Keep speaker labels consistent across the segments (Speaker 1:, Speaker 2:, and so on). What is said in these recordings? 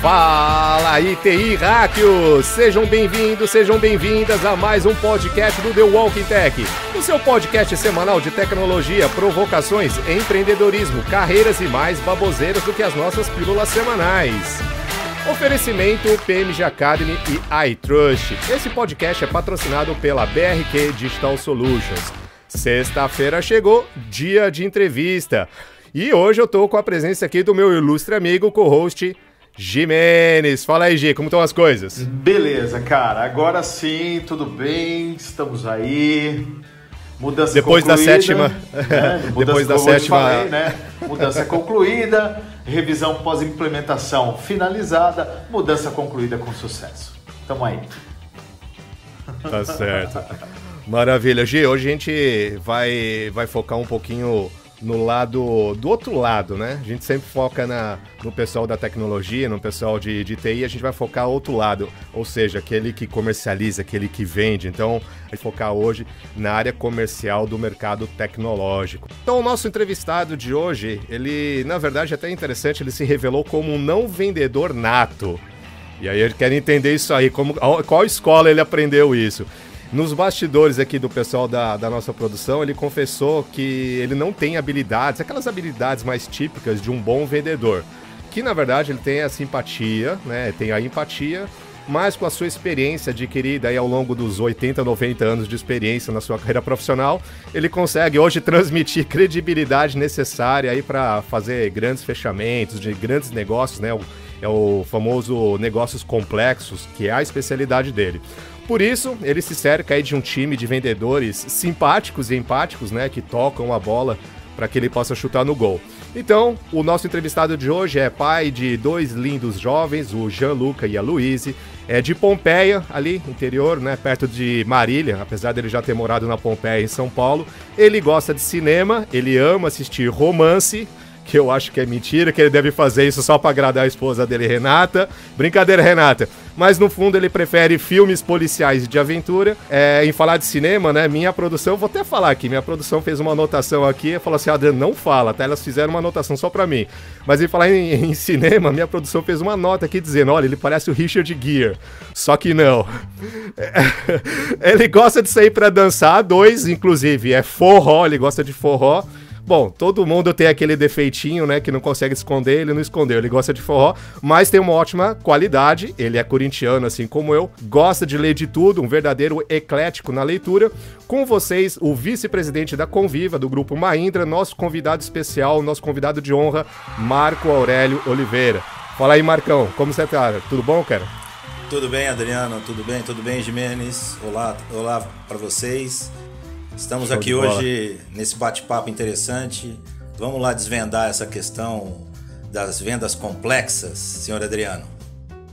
Speaker 1: Fala aí, TI Hackers! Sejam bem-vindos, sejam bem-vindas a mais um podcast do The Walking Tech, o seu podcast semanal de tecnologia, provocações, empreendedorismo, carreiras e mais baboseiras do que as nossas pílulas semanais. Oferecimento PMG Academy e iTrust. Esse podcast é patrocinado pela BRK Digital Solutions. Sexta-feira chegou, dia de entrevista. E hoje eu tô com a presença aqui do meu ilustre amigo, co-host, Jimenez. Fala aí, Gi, como estão as coisas?
Speaker 2: Beleza, cara. Agora sim, tudo bem, estamos aí. Mudança
Speaker 1: depois
Speaker 2: concluída.
Speaker 1: Da sétima. Depois da sétima.
Speaker 2: Falei, né? Mudança concluída, revisão pós-implementação finalizada, mudança concluída com sucesso. Tamo aí.
Speaker 1: Tá certo. Maravilha. Gi, hoje a gente vai focar um pouquinho no lado, do outro lado, né? A gente sempre foca no pessoal da tecnologia, no pessoal de TI, a gente vai focar outro lado, ou seja, aquele que comercializa, aquele que vende. Então, a gente vai focar hoje na área comercial do mercado tecnológico. Então, o nosso entrevistado de hoje, ele, na verdade, é até interessante, ele se revelou como um não vendedor nato. E aí, eu quero entender isso aí, qual escola ele aprendeu isso. Nos bastidores aqui do pessoal da nossa produção, ele confessou que ele não tem habilidades, aquelas habilidades mais típicas de um bom vendedor. Que, na verdade, ele tem a simpatia, né? Tem a empatia, mas com a sua experiência adquirida aí ao longo dos 80, 90 anos de experiência na sua carreira profissional, ele consegue hoje transmitir credibilidade necessária aí para fazer grandes fechamentos, de grandes negócios, né? É o famoso negócios complexos, que é a especialidade dele. Por isso, ele se cerca aí de um time de vendedores simpáticos e empáticos, né, que tocam a bola para que ele possa chutar no gol. Então, o nosso entrevistado de hoje é pai de dois lindos jovens, o Gianluca e a Luíse, é de Pompeia, ali, interior, né, perto de Marília, apesar dele já ter morado na Pompeia, em São Paulo. Ele gosta de cinema, ele ama assistir romance, que eu acho que é mentira, que ele deve fazer isso só para agradar a esposa dele, Renata. Brincadeira, Renata. Mas no fundo ele prefere filmes policiais de aventura. Em falar de cinema, né, minha produção, vou até falar aqui, minha produção fez uma anotação aqui e falou assim, Adriano, não fala, tá? Elas fizeram uma anotação só para mim. Mas em falar em cinema, minha produção fez uma nota aqui dizendo, olha, ele parece o Richard Gere. Só que não. Ele gosta de sair para dançar, inclusive, é forró, ele gosta de forró. Bom, todo mundo tem aquele defeitinho, né, que não consegue esconder, ele não escondeu, ele gosta de forró, mas tem uma ótima qualidade, ele é corintiano assim como eu, gosta de ler de tudo, um verdadeiro eclético na leitura. Com vocês, o vice-presidente da Conviva, do Grupo Mahindra, nosso convidado especial, nosso convidado de honra, Marco Aurélio Oliveira. Fala aí, Marcão, como você tá? Tudo bom, cara?
Speaker 3: Tudo bem, Adriano, tudo bem, Jimenez? Olá para vocês. Estamos aqui hoje nesse bate-papo interessante. Vamos lá desvendar essa questão das vendas complexas, senhor Adriano.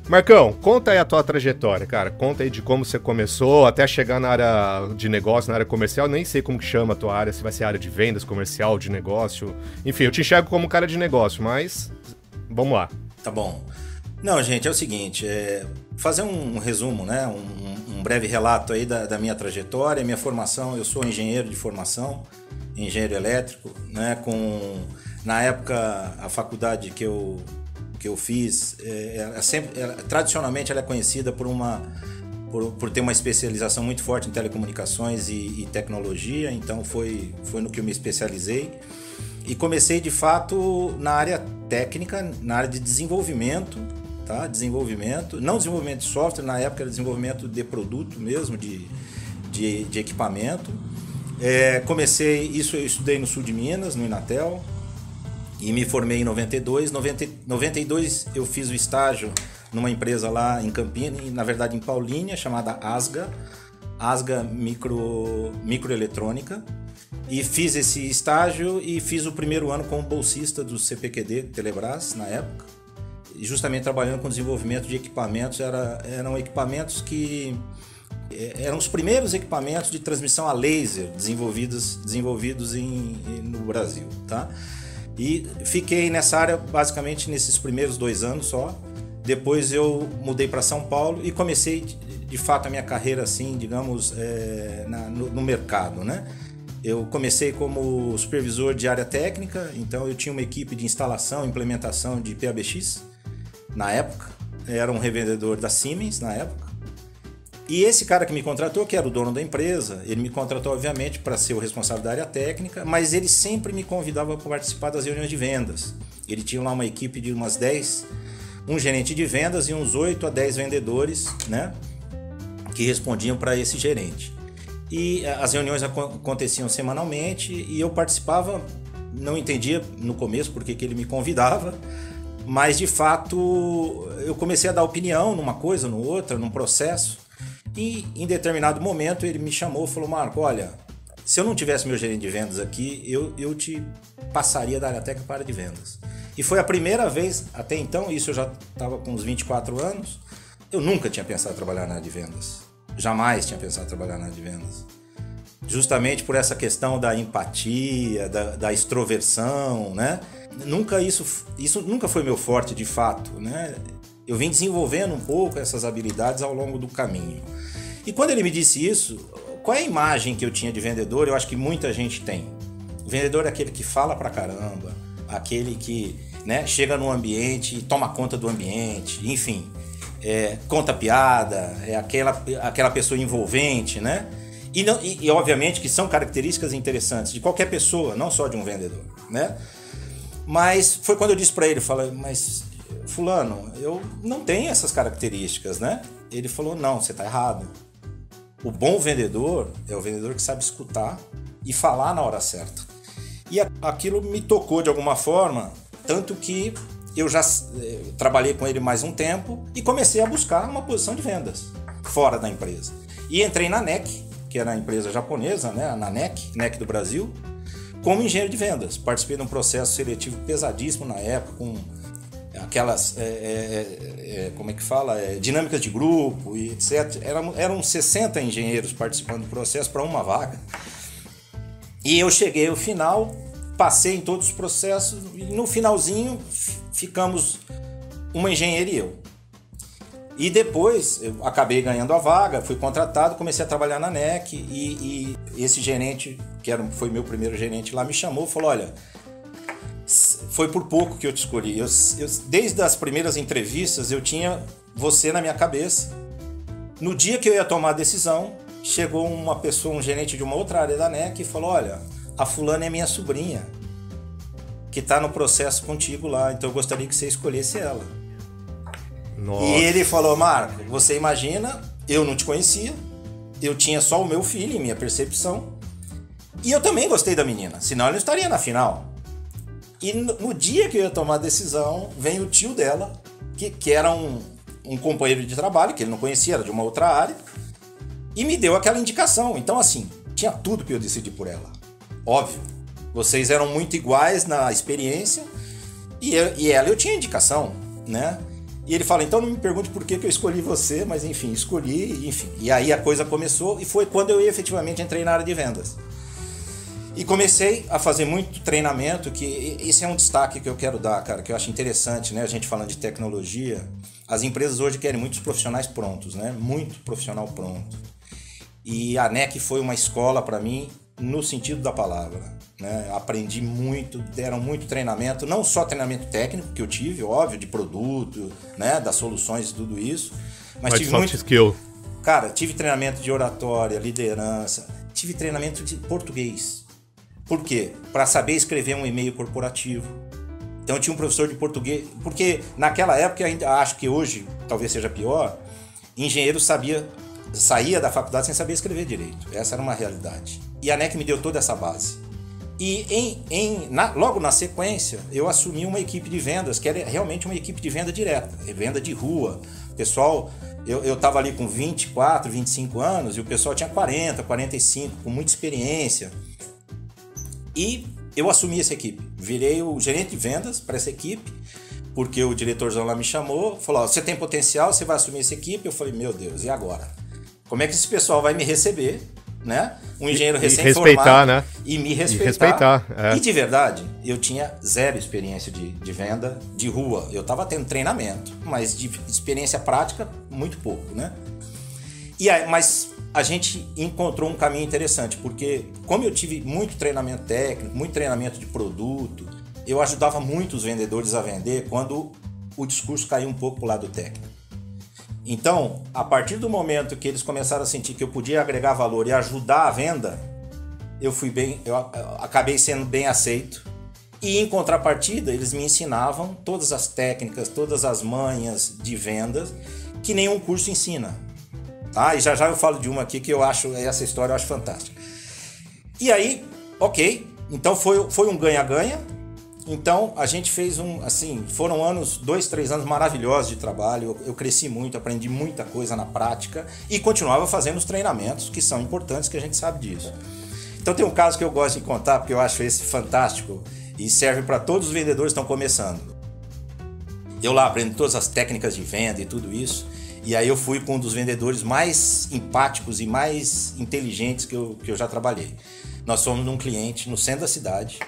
Speaker 1: Marcão, conta aí a tua trajetória, cara. Conta aí de como você começou até chegar na área de negócio, na área comercial. Nem sei como que chama a tua área, se vai ser área de vendas, comercial, de negócio. Enfim, eu te enxergo como cara de negócio, mas vamos lá.
Speaker 3: Tá bom. Não, gente, é o seguinte, fazer um resumo, né? Um breve relato aí da minha trajetória, minha formação. Eu sou engenheiro de formação, engenheiro elétrico, né? Na época, a faculdade que eu fiz, tradicionalmente ela é conhecida por ter uma especialização muito forte em telecomunicações e tecnologia, então foi no que eu me especializei. E comecei, de fato, na área técnica, na área de desenvolvimento, tá? Não desenvolvimento de software, na época era desenvolvimento de produto mesmo, de equipamento. Eu estudei no sul de Minas, no Inatel, e me formei em 92. 92 eu fiz o estágio numa empresa lá em Campinas, na verdade em Paulínia, chamada Asga Microeletrônica. E fiz esse estágio e fiz o primeiro ano como bolsista do CPQD, Telebrás, na época. E justamente trabalhando com desenvolvimento de equipamentos. Eram equipamentos que... eram os primeiros equipamentos de transmissão a laser desenvolvidos no Brasil, tá? E fiquei nessa área basicamente nesses primeiros 2 anos só. Depois eu mudei para São Paulo e comecei de fato a minha carreira assim, digamos, no mercado, né? Eu comecei como supervisor de área técnica, então eu tinha uma equipe de instalação e implementação de PABX, na época, era um revendedor da Siemens na época. E esse cara que me contratou, que era o dono da empresa, ele me contratou obviamente para ser o responsável da área técnica, mas ele sempre me convidava para participar das reuniões de vendas. Ele tinha lá uma equipe de umas 10, um gerente de vendas e uns 8 a 10 vendedores, né, que respondiam para esse gerente. E as reuniões aconteciam semanalmente e eu participava, não entendia no começo porque que ele me convidava, mas de fato eu comecei a dar opinião numa coisa, no outra, num processo. E em determinado momento ele me chamou e falou: Marco, olha, se eu não tivesse meu gerente de vendas aqui, eu te passaria da área técnica para a área de vendas. E foi a primeira vez, até então, isso eu já estava com uns 24 anos, eu nunca tinha pensado em trabalhar na área de vendas. Jamais tinha pensado em trabalhar na área de vendas. Justamente por essa questão da empatia, da extroversão, né? Isso nunca foi meu forte de fato, né? Eu vim desenvolvendo um pouco essas habilidades ao longo do caminho. E quando ele me disse isso, qual é a imagem que eu tinha de vendedor? Eu acho que muita gente tem. O vendedor é aquele que fala pra caramba, aquele que, né, chega no ambiente e toma conta do ambiente, enfim, conta piada, é aquela pessoa envolvente, né? E obviamente que são características interessantes de qualquer pessoa, não só de um vendedor, né? Mas foi quando eu disse pra ele, falei, mas fulano, eu não tenho essas características, né? Ele falou, não, você tá errado. O bom vendedor é o vendedor que sabe escutar e falar na hora certa. E aquilo me tocou de alguma forma, tanto que eu já trabalhei com ele mais um tempo e comecei a buscar uma posição de vendas fora da empresa. E entrei na NEC, que era a empresa japonesa, né? Na NEC do Brasil, como engenheiro de vendas. Participei de um processo seletivo pesadíssimo na época, com aquelas, como é que fala? Dinâmicas de grupo e etc. Eram 60 engenheiros participando do processo para uma vaga. E eu cheguei ao final, passei em todos os processos e no finalzinho ficamos uma engenheira e eu. E depois eu acabei ganhando a vaga, fui contratado, comecei a trabalhar na NEC e esse gerente, foi meu primeiro gerente lá, me chamou e falou, olha, foi por pouco que eu te escolhi. Desde as primeiras entrevistas eu tinha você na minha cabeça. No dia que eu ia tomar a decisão, chegou uma pessoa, um gerente de uma outra área da NEC e falou, olha, a fulana é minha sobrinha, que está no processo contigo lá, então eu gostaria que você escolhesse ela.
Speaker 1: Nossa.
Speaker 3: E ele falou, Marco, você imagina, eu não te conhecia, eu tinha só o meu feeling, minha percepção, e eu também gostei da menina, senão eu não estaria na final. E no dia que eu ia tomar a decisão, vem o tio dela, que era um companheiro de trabalho, que ele não conhecia, era de uma outra área, e me deu aquela indicação. Então, assim, tinha tudo para eu decidir por ela. Óbvio, vocês eram muito iguais na experiência, e ela eu tinha indicação, né? E ele fala, então não me pergunte por que eu escolhi você, mas enfim, escolhi, enfim. E aí a coisa começou, e foi quando eu efetivamente entrei na área de vendas. E comecei a fazer muito treinamento, que esse é um destaque que eu quero dar, cara, que eu acho interessante, né? A gente falando de tecnologia, as empresas hoje querem muitos profissionais prontos, né? Muito profissional pronto. E a NEC foi uma escola para mim, no sentido da palavra, né? Aprendi muito, deram muito treinamento, não só treinamento técnico que eu tive, óbvio, de produto, né? Das soluções e tudo isso, mas tive
Speaker 1: soft
Speaker 3: muito
Speaker 1: skill.
Speaker 3: Cara, tive treinamento de oratória, liderança, tive treinamento de português. Por quê? Para saber escrever um e-mail corporativo. Então eu tinha um professor de português, porque naquela época, ainda acho que hoje talvez seja pior, engenheiro saía da faculdade sem saber escrever direito. Essa era uma realidade. E a NEC me deu toda essa base. E logo na sequência, eu assumi uma equipe de vendas, que era realmente uma equipe de venda direta, venda de rua. O pessoal, eu estava ali com 24, 25 anos, e o pessoal tinha 40, 45, com muita experiência. E eu assumi essa equipe, virei o gerente de vendas para essa equipe, porque o diretorzão lá me chamou, falou, você tem potencial, você vai assumir essa equipe? Eu falei, meu Deus, e agora? Como é que esse pessoal vai me receber, né? Um engenheiro recém-formado,
Speaker 1: né?
Speaker 3: E me respeitar.
Speaker 1: É.
Speaker 3: E de verdade, eu tinha zero experiência de venda de rua, eu estava tendo treinamento, mas de experiência prática, muito pouco, né? E aí, mas a gente encontrou um caminho interessante, porque como eu tive muito treinamento técnico, muito treinamento de produto, eu ajudava muito os vendedores a vender quando o discurso caiu um pouco para o lado técnico. Então, a partir do momento que eles começaram a sentir que eu podia agregar valor e ajudar a venda, eu acabei sendo bem aceito. E em contrapartida, eles me ensinavam todas as técnicas, todas as manhas de vendas que nenhum curso ensina. Tá? E já eu falo de uma aqui que essa história eu acho fantástica. E aí, ok, então foi um ganha-ganha. Então a gente fez foram 2-3 anos maravilhosos de trabalho. Eu cresci muito, aprendi muita coisa na prática e continuava fazendo os treinamentos que são importantes, que a gente sabe disso. Então tem um caso que eu gosto de contar, porque eu acho esse fantástico e serve para todos os vendedores que estão começando. Eu lá aprendo todas as técnicas de venda e tudo isso, e aí eu fui com um dos vendedores mais empáticos e mais inteligentes que eu já trabalhei. Nós fomos num cliente no centro da cidade,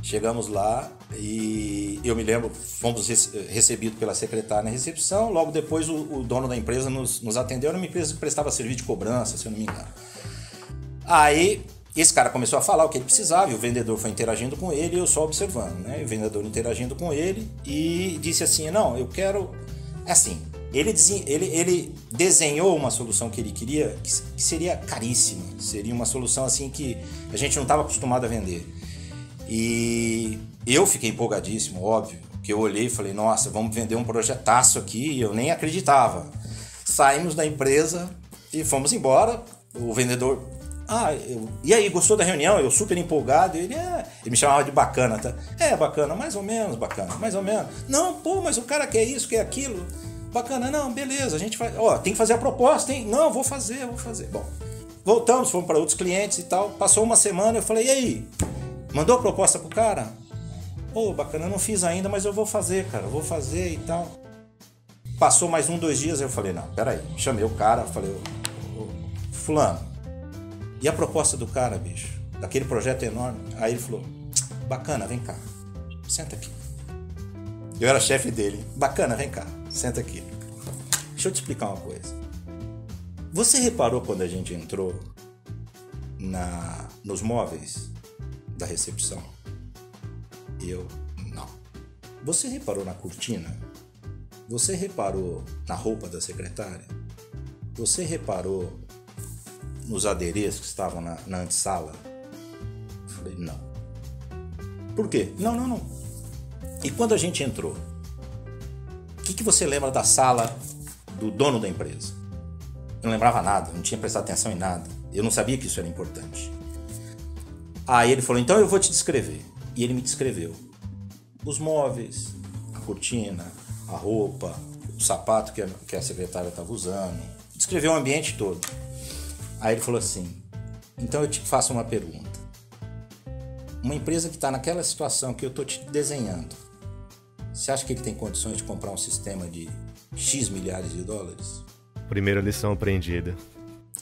Speaker 3: chegamos lá e eu me lembro, fomos recebidos pela secretária na recepção, logo depois o dono da empresa nos atendeu, era uma empresa que prestava serviço de cobrança, se eu não me engano. Aí esse cara começou a falar o que ele precisava e o vendedor foi interagindo com ele e eu só observando, né? O vendedor interagindo com ele e disse assim, não, eu quero... Assim, ele desenhou uma solução que ele queria que seria caríssima, seria uma solução assim que a gente não estava acostumado a vender. E eu fiquei empolgadíssimo, óbvio, que eu olhei e falei, nossa, vamos vender um projetaço aqui, e eu nem acreditava. Saímos da empresa e fomos embora, o vendedor... e aí, gostou da reunião? Eu super empolgado. Ele me chamava de bacana, tá? Bacana, mais ou menos bacana, mais ou menos. Não, pô, mas o cara quer isso, quer aquilo. Bacana, não, beleza, a gente faz. Tem que fazer a proposta, hein? Não, vou fazer. Bom, voltamos, fomos para outros clientes e tal. Passou uma semana, eu falei, e aí? Mandou a proposta pro cara? Pô, bacana, eu não fiz ainda, mas eu vou fazer, cara, vou fazer e tal. Passou mais 2 dias, eu falei, não, peraí. Chamei o cara, falei, fulano, e a proposta do cara, bicho? Daquele projeto enorme. Aí ele falou, bacana, vem cá, senta aqui. Eu era chefe dele. Bacana, vem cá, senta aqui. Deixa eu te explicar uma coisa. Você reparou quando a gente entrou nos móveis da recepção? Eu, não. Você reparou na cortina? Você reparou na roupa da secretária? Você reparou nos adereços que estavam na antessala? Eu falei, não. Por quê? Não. E quando a gente entrou, o que você lembra da sala do dono da empresa? Eu não lembrava nada, não tinha prestado atenção em nada. Eu não sabia que isso era importante. Aí ele falou, então eu vou te descrever. E ele me descreveu os móveis, a cortina, a roupa, o sapato que a secretária estava usando. Descreveu o ambiente todo. Aí ele falou assim, então eu te faço uma pergunta. Uma empresa que está naquela situação que eu estou te desenhando, você acha que ele tem condições de comprar um sistema de X milhares de dólares?
Speaker 1: Primeira lição aprendida.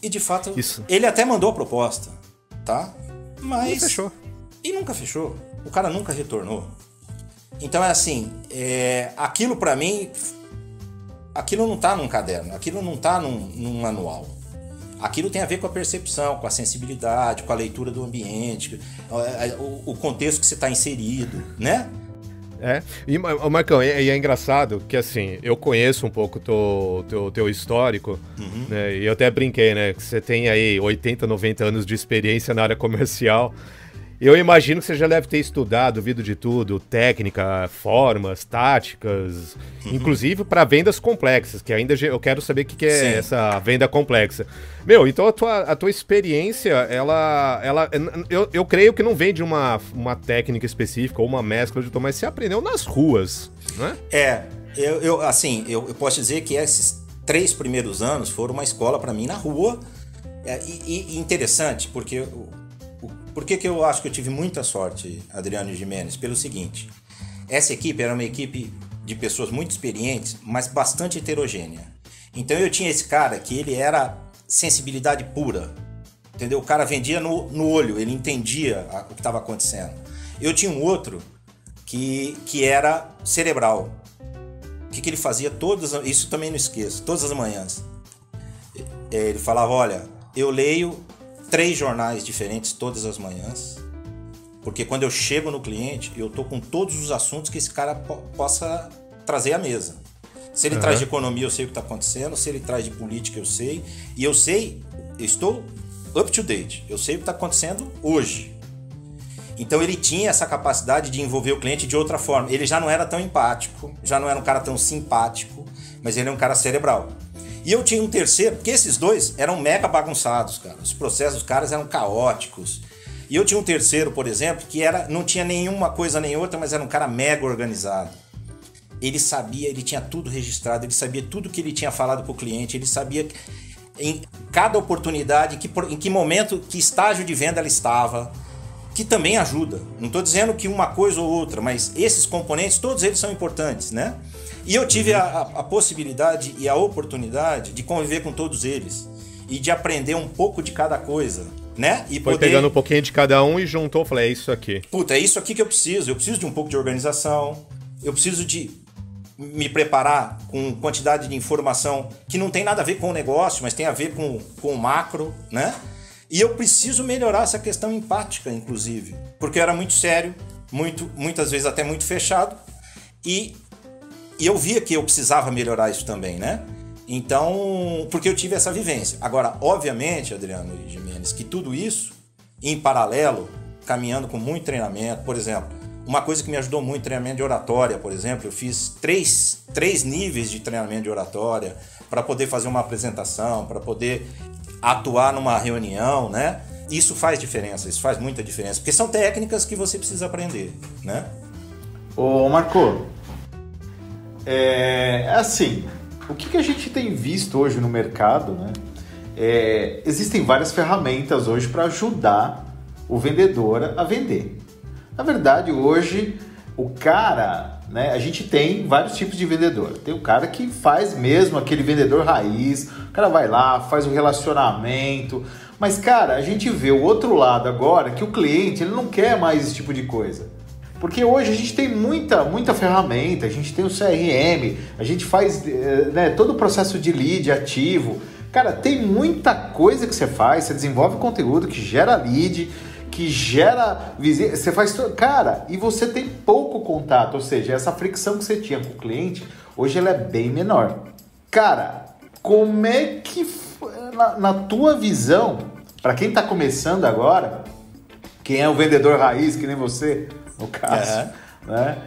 Speaker 3: E de fato,
Speaker 1: isso.
Speaker 3: Ele até mandou a proposta, tá? Mas...
Speaker 1: Não fechou.
Speaker 3: E nunca fechou. O cara nunca retornou. Então é assim, aquilo pra mim, aquilo não tá num caderno, aquilo não tá num manual. Aquilo tem a ver com a percepção, com a sensibilidade, com a leitura do ambiente, o contexto que você está inserido, né?
Speaker 1: E Marcão, e é engraçado que assim, eu conheço um pouco o teu histórico, né? E eu até brinquei, né? Que você tem aí 80, 90 anos de experiência na área comercial. Eu imagino que você já deve ter estudado, ouvido de tudo, técnica, formas, táticas, inclusive para vendas complexas, que ainda eu quero saber o que é essa venda complexa. Meu, então a tua experiência, eu creio que não vem de uma técnica específica ou uma mescla de tudo, mas você aprendeu nas ruas, né?
Speaker 3: Eu posso dizer que esses 3 primeiros anos foram uma escola para mim na rua, e interessante, porque... Por que eu acho que eu tive muita sorte, Adriano Gimenez? Pelo seguinte, essa equipe era uma equipe de pessoas muito experientes, mas bastante heterogênea. Então eu tinha esse cara que ele era sensibilidade pura, entendeu? O cara vendia no olho, ele entendia o que estava acontecendo. Eu tinha um outro que era cerebral. O que ele fazia isso também não esqueço, todas as manhãs. Ele falava, olha, eu leio 3 jornais diferentes todas as manhãs, porque quando eu chego no cliente, eu tô com todos os assuntos que esse cara possa trazer à mesa. Se ele traz de economia, eu sei o que está acontecendo. Se ele traz de política, eu sei. E eu estou up to date. Eu sei o que está acontecendo hoje. Então ele tinha essa capacidade de envolver o cliente de outra forma. Ele já não era tão empático, já não era um cara tão simpático, mas ele é um cara cerebral. E eu tinha um terceiro, porque esses dois eram mega bagunçados, cara. Os processos dos caras eram caóticos. E eu tinha um terceiro, por exemplo, que não tinha nenhuma coisa nem outra, mas era um cara mega organizado. Ele sabia, ele tinha tudo registrado, ele sabia tudo que ele tinha falado para o cliente, ele sabia em cada oportunidade, em que momento, que estágio de venda ela estava, que também ajuda. Não estou dizendo que uma coisa ou outra, mas esses componentes, todos eles são importantes, né? E eu tive a possibilidade e a oportunidade de conviver com todos eles e de aprender um pouco de cada coisa, né? E
Speaker 1: foi pegando um pouquinho de cada um e juntou, falei, é isso aqui.
Speaker 3: Puta, é isso aqui que eu preciso de um pouco de organização, eu preciso de me preparar com quantidade de informação que não tem nada a ver com o negócio, mas tem a ver com o macro, né? E eu preciso melhorar essa questão empática, inclusive, porque eu era muito sério, muitas vezes até muito fechado, e eu via que eu precisava melhorar isso também, né? Então, porque eu tive essa vivência. Agora, obviamente, Adriano e Gimenez, que tudo isso, em paralelo, caminhando com muito treinamento, por exemplo, uma coisa que me ajudou muito, treinamento de oratória, por exemplo, eu fiz três níveis de treinamento de oratória para poder fazer uma apresentação, para poder atuar numa reunião, né? Isso faz diferença, isso faz muita diferença, porque são técnicas que você precisa aprender, né?
Speaker 2: Ô Marco, assim, o que a gente tem visto hoje no mercado, né? Existem várias ferramentas hoje para ajudar o vendedor a vender. Na verdade, hoje, o cara, né, a gente tem vários tipos de vendedor. Tem o cara que faz mesmo aquele vendedor raiz, o cara vai lá, faz o relacionamento. Mas, cara, a gente vê o outro lado agora, que o cliente ele não quer mais esse tipo de coisa. Porque hoje a gente tem muita ferramenta, a gente tem o CRM, a gente faz né, todo o processo de lead ativo. Cara, tem muita coisa que você faz, você desenvolve conteúdo que gera lead, que gera visita, você faz tudo, cara, e você tem pouco contato, ou seja, essa fricção que você tinha com o cliente, hoje ela é bem menor. Cara, como é que, na tua visão, para quem está começando agora, quem é o vendedor raiz, que nem você, no caso, né?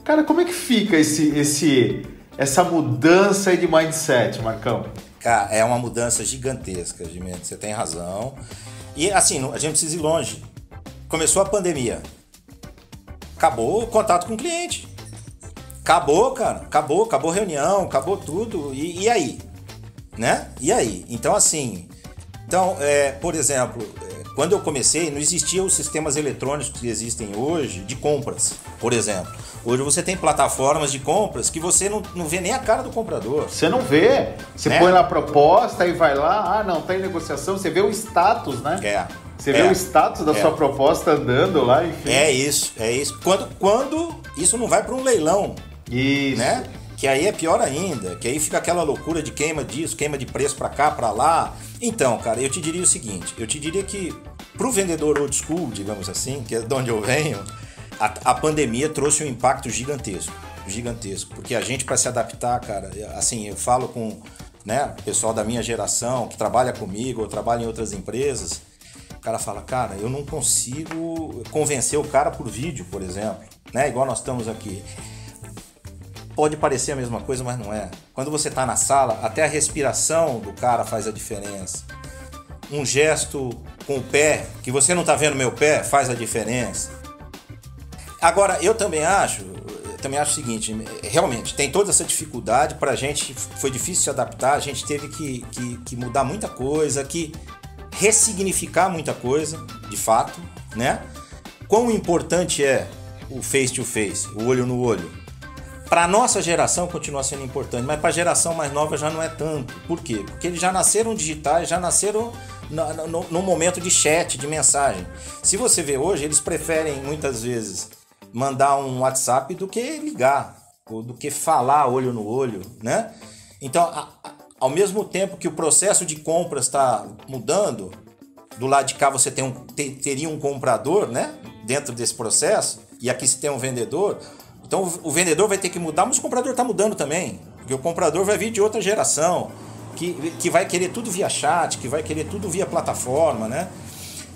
Speaker 2: Cara, como é que fica essa mudança aí de mindset, Marcão?
Speaker 3: Cara, é uma mudança gigantesca, Gimenez, você tem razão. E assim, a gente precisa ir longe. Começou a pandemia. Acabou o contato com o cliente. Acabou, cara. Acabou a reunião, acabou tudo. E aí? Né? E aí? Então, assim... por exemplo, quando eu comecei, não existiam os sistemas eletrônicos que existem hoje de compras, por exemplo. Hoje você tem plataformas de compras que você não vê nem a cara do comprador.
Speaker 2: Você não vê. Você põe lá a proposta e vai lá, não, tá em negociação. Você vê o status, né? Você vê o status da sua proposta andando lá, enfim.
Speaker 3: É isso. Quando isso não vai para um leilão.
Speaker 2: Isso.
Speaker 3: Né? Que aí é pior ainda. Que aí fica aquela loucura de queima disso, queima de preço para cá, para lá. Então, cara, eu te diria o seguinte. Eu te diria que pro vendedor old school, digamos assim, que é de onde eu venho... A pandemia trouxe um impacto gigantesco, porque a gente, para se adaptar, cara, assim, eu falo com, né, o pessoal da minha geração que trabalha comigo ou trabalha em outras empresas, o cara fala, cara, eu não consigo convencer o cara por vídeo, por exemplo, né, igual nós estamos aqui. Pode parecer a mesma coisa, mas não é. Quando você está na sala, até a respiração do cara faz a diferença. Um gesto com o pé, que você não está vendo meu pé, faz a diferença. Agora, eu também acho o seguinte, realmente, tem toda essa dificuldade, pra gente foi difícil se adaptar, a gente teve que mudar muita coisa, que ressignificar muita coisa, de fato, né? Quão importante é o face-to-face, o olho no olho? Pra nossa geração continua sendo importante, mas pra geração mais nova já não é tanto. Por quê? Porque eles já nasceram digitais, já nasceram no momento de chat, de mensagem. Se você vê hoje, eles preferem muitas vezes mandar um WhatsApp do que ligar, ou do que falar olho no olho, né? Então, ao mesmo tempo que o processo de compras está mudando, do lado de cá você teria um comprador, né? Dentro desse processo, e aqui você tem um vendedor, Então o vendedor vai ter que mudar, mas o comprador está mudando também. Porque o comprador vai vir de outra geração, que vai querer tudo via chat, que vai querer tudo via plataforma, né?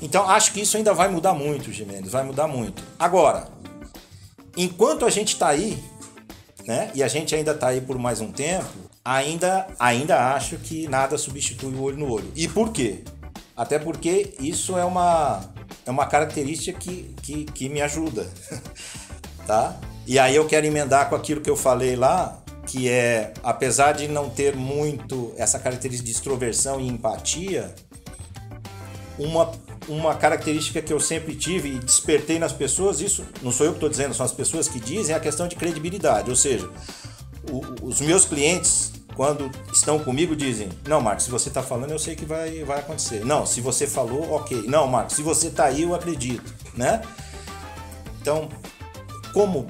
Speaker 3: Então acho que isso ainda vai mudar muito, Gimenez, vai mudar muito. Agora, enquanto a gente está aí, né? E a gente ainda está aí por mais um tempo, ainda acho que nada substitui o olho no olho. E por quê? Até porque isso é uma característica que me ajuda, tá? E aí eu quero emendar com aquilo que eu falei lá, que é, apesar de não ter muito essa característica de extroversão e empatia, uma característica que eu sempre tive e despertei nas pessoas, isso não sou eu que estou dizendo, são as pessoas que dizem, é a questão de credibilidade. Ou seja, os meus clientes, quando estão comigo, dizem: não, Marcos, se você está falando, eu sei que vai acontecer. Não, se você falou, ok. Não, Marcos, se você está aí, eu acredito, né? Então, como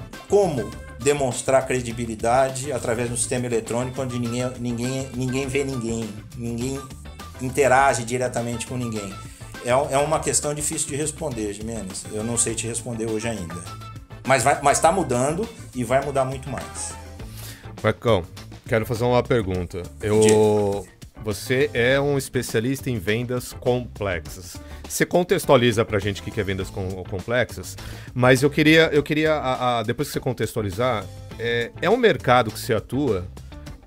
Speaker 3: demonstrar credibilidade através de um sistema eletrônico onde ninguém vê ninguém interage diretamente com ninguém? É uma questão difícil de responder, Gimenez. Eu não sei te responder hoje ainda. Mas está mudando e vai mudar muito mais.
Speaker 1: Marcão, quero fazer uma pergunta. Você é um especialista em vendas complexas. Você contextualiza pra gente o que é vendas complexas, mas eu queria depois que você contextualizar, é um mercado que você atua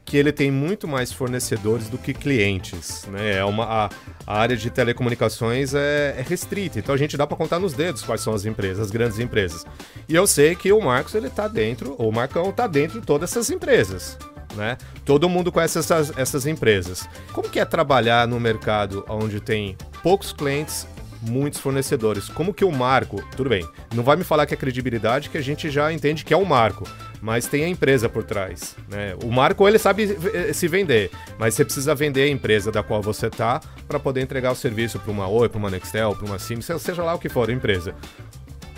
Speaker 1: que ele tem muito mais fornecedores do que clientes, né? A área de telecomunicações é restrita, então a gente dá para contar nos dedos quais são as empresas, as grandes empresas. E eu sei que o Marcos, ele tá dentro, o Marcão tá dentro de todas essas empresas, né? Todo mundo conhece essas empresas. Como que é trabalhar no mercado onde tem poucos clientes, muitos fornecedores? Como que o marco... Tudo bem, não vai me falar que é credibilidade, que a gente já entende que é um marco, mas tem a empresa por trás, né? O marco, ele sabe se vender, mas você precisa vender a empresa da qual você tá para poder entregar o serviço para uma Oi, para uma Nextel, para uma Siemens, seja lá o que for a empresa.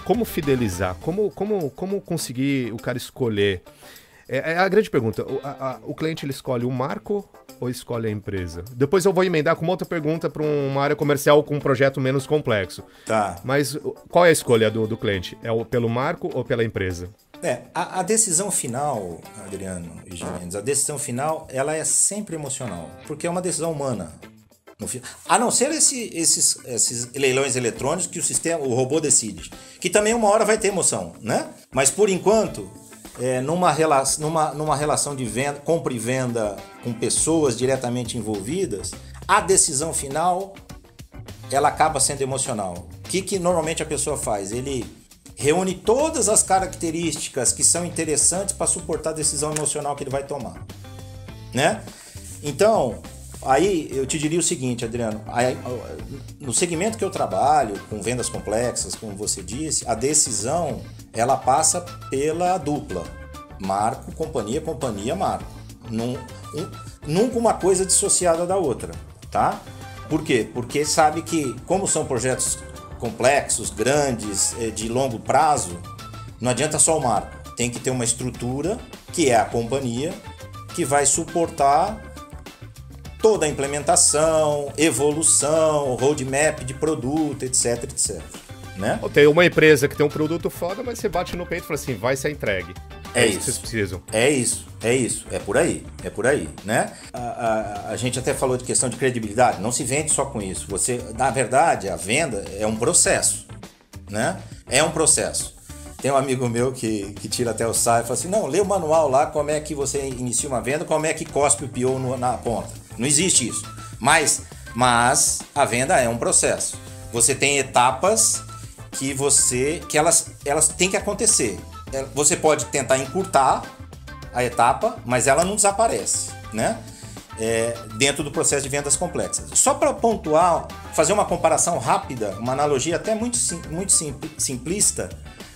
Speaker 1: Como fidelizar? Como conseguir o cara escolher? É a grande pergunta. O cliente, ele escolhe o marco ou escolhe a empresa? Depois eu vou emendar com uma outra pergunta para uma área comercial com um projeto menos complexo.
Speaker 3: Tá.
Speaker 1: Mas qual é a escolha do cliente? É pelo marco ou pela empresa?
Speaker 3: A decisão final, Adriano e Gimenez, a decisão final, ela é sempre emocional, porque é uma decisão humana. A não ser esses leilões eletrônicos que o robô decide, que também uma hora vai ter emoção, né? Mas por enquanto... numa relação de venda, compra e venda com pessoas diretamente envolvidas, a decisão final ela acaba sendo emocional. O que normalmente a pessoa faz? Ele reúne todas as características que são interessantes para suportar a decisão emocional que ele vai tomar, né? Então, aí eu te diria o seguinte, Adriano, no segmento que eu trabalho, com vendas complexas, como você disse, a decisão ela passa pela dupla, marco, companhia, marco. Nunca uma coisa dissociada da outra, tá? Por quê? Porque sabe que, como são projetos complexos, grandes, de longo prazo, não adianta só o marco. Tem que ter uma estrutura, que é a companhia, que vai suportar toda a implementação, evolução, roadmap de produto, etc, etc. Né?
Speaker 1: Tem uma empresa que tem um produto foda, mas você bate no peito e fala assim, vai ser entregue.
Speaker 3: É isso
Speaker 1: que vocês precisam.
Speaker 3: É isso. É por aí, né? A gente até falou de questão de credibilidade, não se vende só com isso. Na verdade, a venda é um processo, né? É um processo. Tem um amigo meu que tira até o saio e fala assim, não, lê o manual lá, como é que você inicia uma venda, como é que cospe o PO na ponta. Não existe isso. Mas a venda é um processo. Você tem etapas que elas têm que acontecer. Você pode tentar encurtar a etapa, mas ela não desaparece, né? Dentro do processo de vendas complexas. Só para pontuar, fazer uma comparação rápida, uma analogia até muito simplista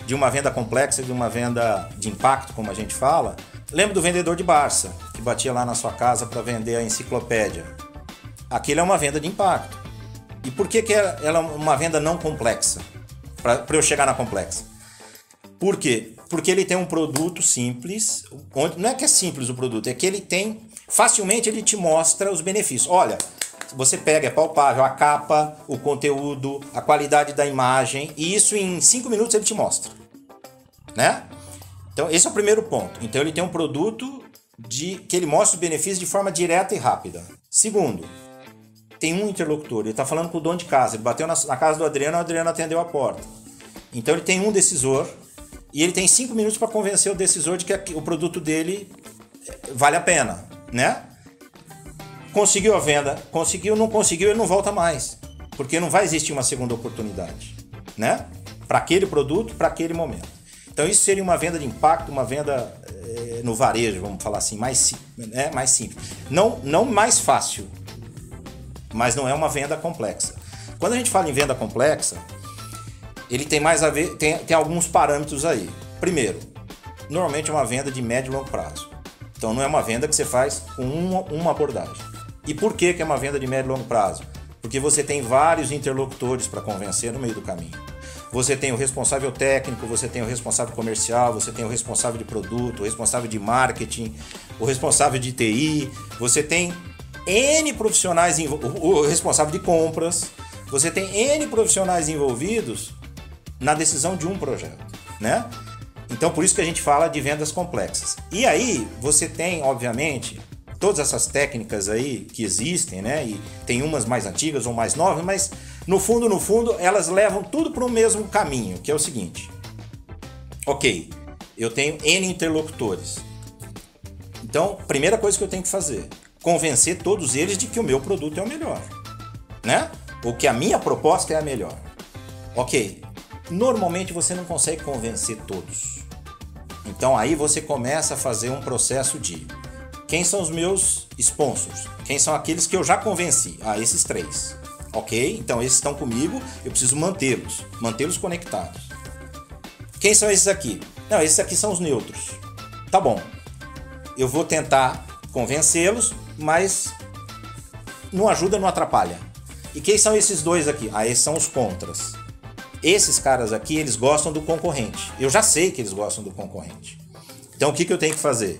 Speaker 3: de uma venda complexa, de uma venda de impacto, como a gente fala. Lembra do vendedor de Barça, que batia lá na sua casa para vender a enciclopédia? Aquilo é uma venda de impacto. E por que ela é uma venda não complexa? Para eu chegar na complexa. Por quê? Porque ele tem um produto simples, não é que é simples o produto, é que ele tem, facilmente ele te mostra os benefícios. Olha, você pega, é palpável, a capa, o conteúdo, a qualidade da imagem, e isso em 5 minutos ele te mostra, né? Então, esse é o primeiro ponto. Então, ele tem um produto que ele mostra os benefícios de forma direta e rápida. Segundo, tem um interlocutor. Ele está falando com o dono de casa. Ele bateu na casa do Adriano, o Adriano atendeu a porta. Então, ele tem um decisor e ele tem 5 minutos para convencer o decisor de que o produto dele vale a pena, né? Conseguiu a venda, conseguiu, não conseguiu, ele não volta mais. Porque não vai existir uma segunda oportunidade, né? Para aquele produto, para aquele momento. Então isso seria uma venda de impacto, uma venda no varejo, vamos falar assim, mais simples. Não mais fácil, mas não é uma venda complexa. Quando a gente fala em venda complexa, ele tem mais a ver, tem alguns parâmetros aí. Primeiro, normalmente é uma venda de médio e longo prazo. Então não é uma venda que você faz com uma abordagem. E por que é uma venda de médio e longo prazo? Porque você tem vários interlocutores para convencer no meio do caminho. Você tem o responsável técnico, você tem o responsável comercial, você tem o responsável de produto, o responsável de marketing, o responsável de TI, você tem N profissionais, o responsável de compras, você tem N profissionais envolvidos na decisão de um projeto, né? Então, por isso que a gente fala de vendas complexas. E aí, você tem, obviamente, todas essas técnicas aí que existem, né? E tem umas mais antigas ou mais novas, mas no fundo, elas levam tudo para o mesmo caminho, que é o seguinte. Ok, eu tenho N interlocutores. Então, primeira coisa que eu tenho que fazer, convencer todos eles de que o meu produto é o melhor, né? Ou que a minha proposta é a melhor. Ok, normalmente você não consegue convencer todos. Então aí você começa a fazer um processo de quem são os meus sponsors? Quem são aqueles que eu já convenci? Esses 3. Ok? Então esses estão comigo, eu preciso mantê-los conectados. Quem são esses aqui? Não, esses aqui são os neutros. Tá bom, eu vou tentar convencê-los, mas não ajuda, não atrapalha. E quem são esses 2 aqui? Esses são os contras. Esses caras aqui, eles gostam do concorrente. Eu já sei que eles gostam do concorrente. Então o que eu tenho que fazer?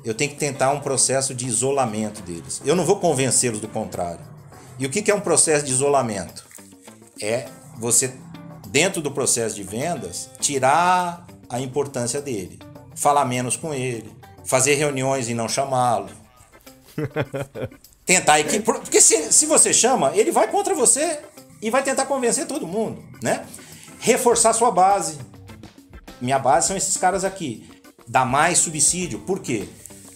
Speaker 3: Eu tenho que tentar um processo de isolamento deles. Eu não vou convencê-los do contrário. E o que é um processo de isolamento? É você, dentro do processo de vendas, tirar a importância dele. Falar menos com ele. Fazer reuniões e não chamá-lo. Tentar equilibrar. Porque se você chama, ele vai contra você e vai tentar convencer todo mundo, né? Reforçar sua base. Minha base são esses caras aqui. Dar mais subsídio. Por quê?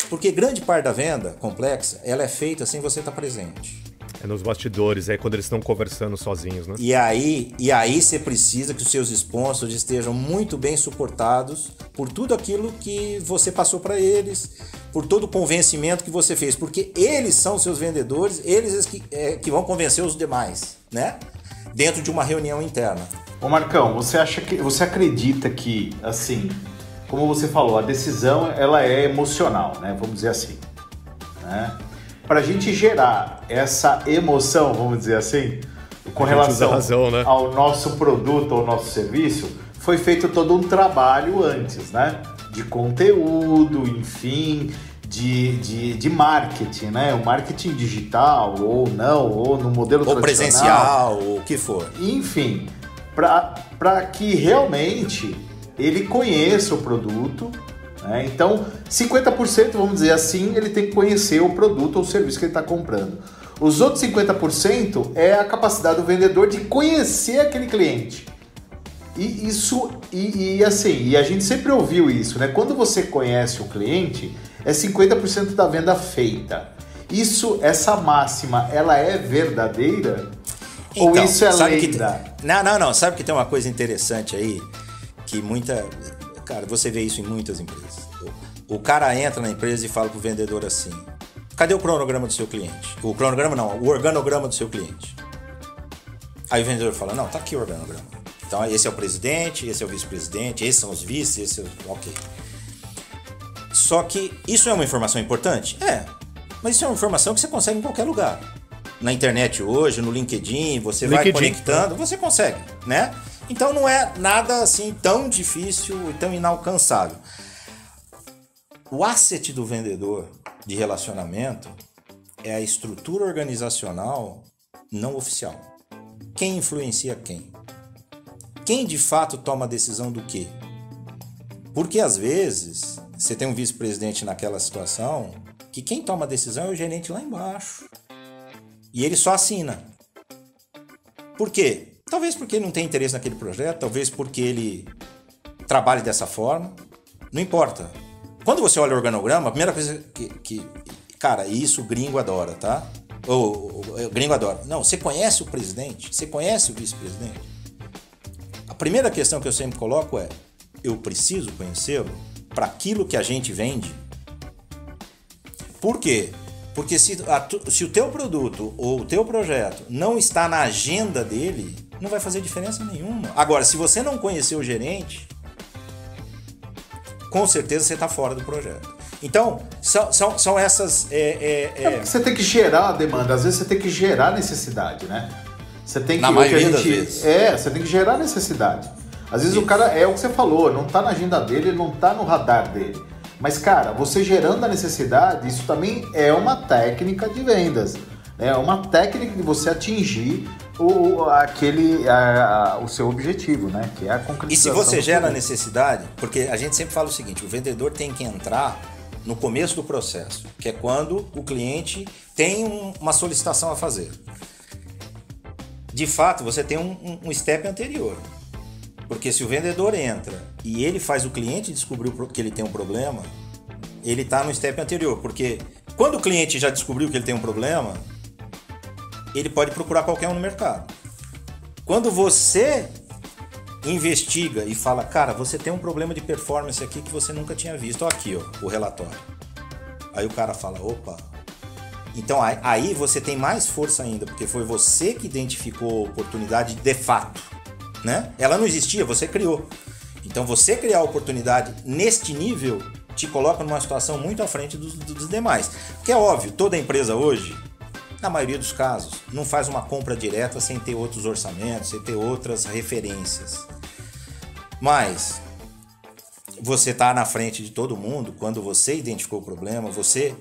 Speaker 3: Porque grande parte da venda complexa, ela é feita sem você estar presente.
Speaker 1: É nos bastidores, é quando eles estão conversando sozinhos, né?
Speaker 3: E aí você precisa que os seus sponsors estejam muito bem suportados por tudo aquilo que você passou para eles, por todo o convencimento que você fez, porque eles são seus vendedores, eles que vão convencer os demais, né? Dentro de uma reunião interna.
Speaker 2: Ô Marcão, você acredita que, assim, como você falou, a decisão ela é emocional, né? Vamos dizer assim, né? Para a gente gerar essa emoção, vamos dizer assim, com relação ao nosso produto ou nosso serviço, foi feito todo um trabalho antes, né? De conteúdo, enfim, de marketing, né? O marketing digital ou não, ou no modelo
Speaker 3: ou
Speaker 2: tradicional.
Speaker 3: Ou presencial, ou o que for.
Speaker 2: Enfim, para que realmente ele conheça o produto. Então, 50%, vamos dizer assim, ele tem que conhecer o produto ou o serviço que ele está comprando. Os outros 50% é a capacidade do vendedor de conhecer aquele cliente. E a gente sempre ouviu isso, né? Quando você conhece o cliente, é 50% da venda feita. Essa máxima, ela é verdadeira? Então, ou isso é lenda?
Speaker 3: Não. Sabe que tem uma coisa interessante aí, que Cara, você vê isso em muitas empresas. O cara entra na empresa e fala pro vendedor assim: cadê o cronograma do seu cliente? O cronograma não, o organograma do seu cliente. Aí o vendedor fala: não, tá aqui o organograma. Então esse é o presidente, esse é o vice-presidente, esses são os vices, esse é o... Ok. Só que isso é uma informação importante? Mas isso é uma informação que você consegue em qualquer lugar. Na internet hoje, no LinkedIn, você vai conectando, você consegue, né? Então não é nada assim tão difícil e tão inalcançável. O asset do vendedor de relacionamento é a estrutura organizacional não oficial. Quem influencia quem? Quem de fato toma a decisão do quê? Porque às vezes você tem um vice-presidente naquela situação que quem toma a decisão é o gerente lá embaixo. E ele só assina. Por quê? Talvez porque ele não tem interesse naquele projeto, talvez porque ele trabalhe dessa forma. Não importa. Quando você olha o organograma, a primeira coisa que cara, isso o gringo adora, tá? O gringo adora. Não, você conhece o presidente? Você conhece o vice-presidente? A primeira questão que eu sempre coloco é: eu preciso conhecê-lo para aquilo que a gente vende? Por quê? Porque se o teu produto ou o teu projeto não está na agenda dele, não vai fazer diferença nenhuma. Agora, se você não conhecer o gerente, com certeza você está fora do projeto. Então, são essas...
Speaker 2: Você tem que gerar a demanda, às vezes você tem que gerar a necessidade, né? Você tem que,
Speaker 3: na maioria das vezes.
Speaker 2: Você tem que gerar a necessidade. Às vezes o cara, é o que você falou, não está na agenda dele, não está no radar dele. Mas, cara, você gerando a necessidade, isso também é uma técnica de vendas. É uma técnica de você atingir o seu objetivo, né? Que é a concretização.
Speaker 3: E se você gera a necessidade, porque a gente sempre fala o seguinte, o vendedor tem que entrar no começo do processo, que é quando o cliente tem uma solicitação a fazer. De fato, você tem um step anterior. Porque se o vendedor entra e ele faz o cliente descobrir que ele tem um problema, ele está no step anterior. Porque quando o cliente já descobriu que ele tem um problema, ele pode procurar qualquer um no mercado. Quando você investiga e fala, cara, você tem um problema de performance aqui que você nunca tinha visto. Olha aqui, ó, o relatório. Aí o cara fala, opa. Então aí você tem mais força ainda, porque foi você que identificou a oportunidade de fato. Né? Ela não existia, você criou. Então você criar a oportunidade neste nível te coloca numa situação muito à frente dos demais. Porque é óbvio, toda empresa hoje, na maioria dos casos, não faz uma compra direta sem ter outros orçamentos, sem ter outras referências. Mas você está na frente de todo mundo quando você identificou o problema, você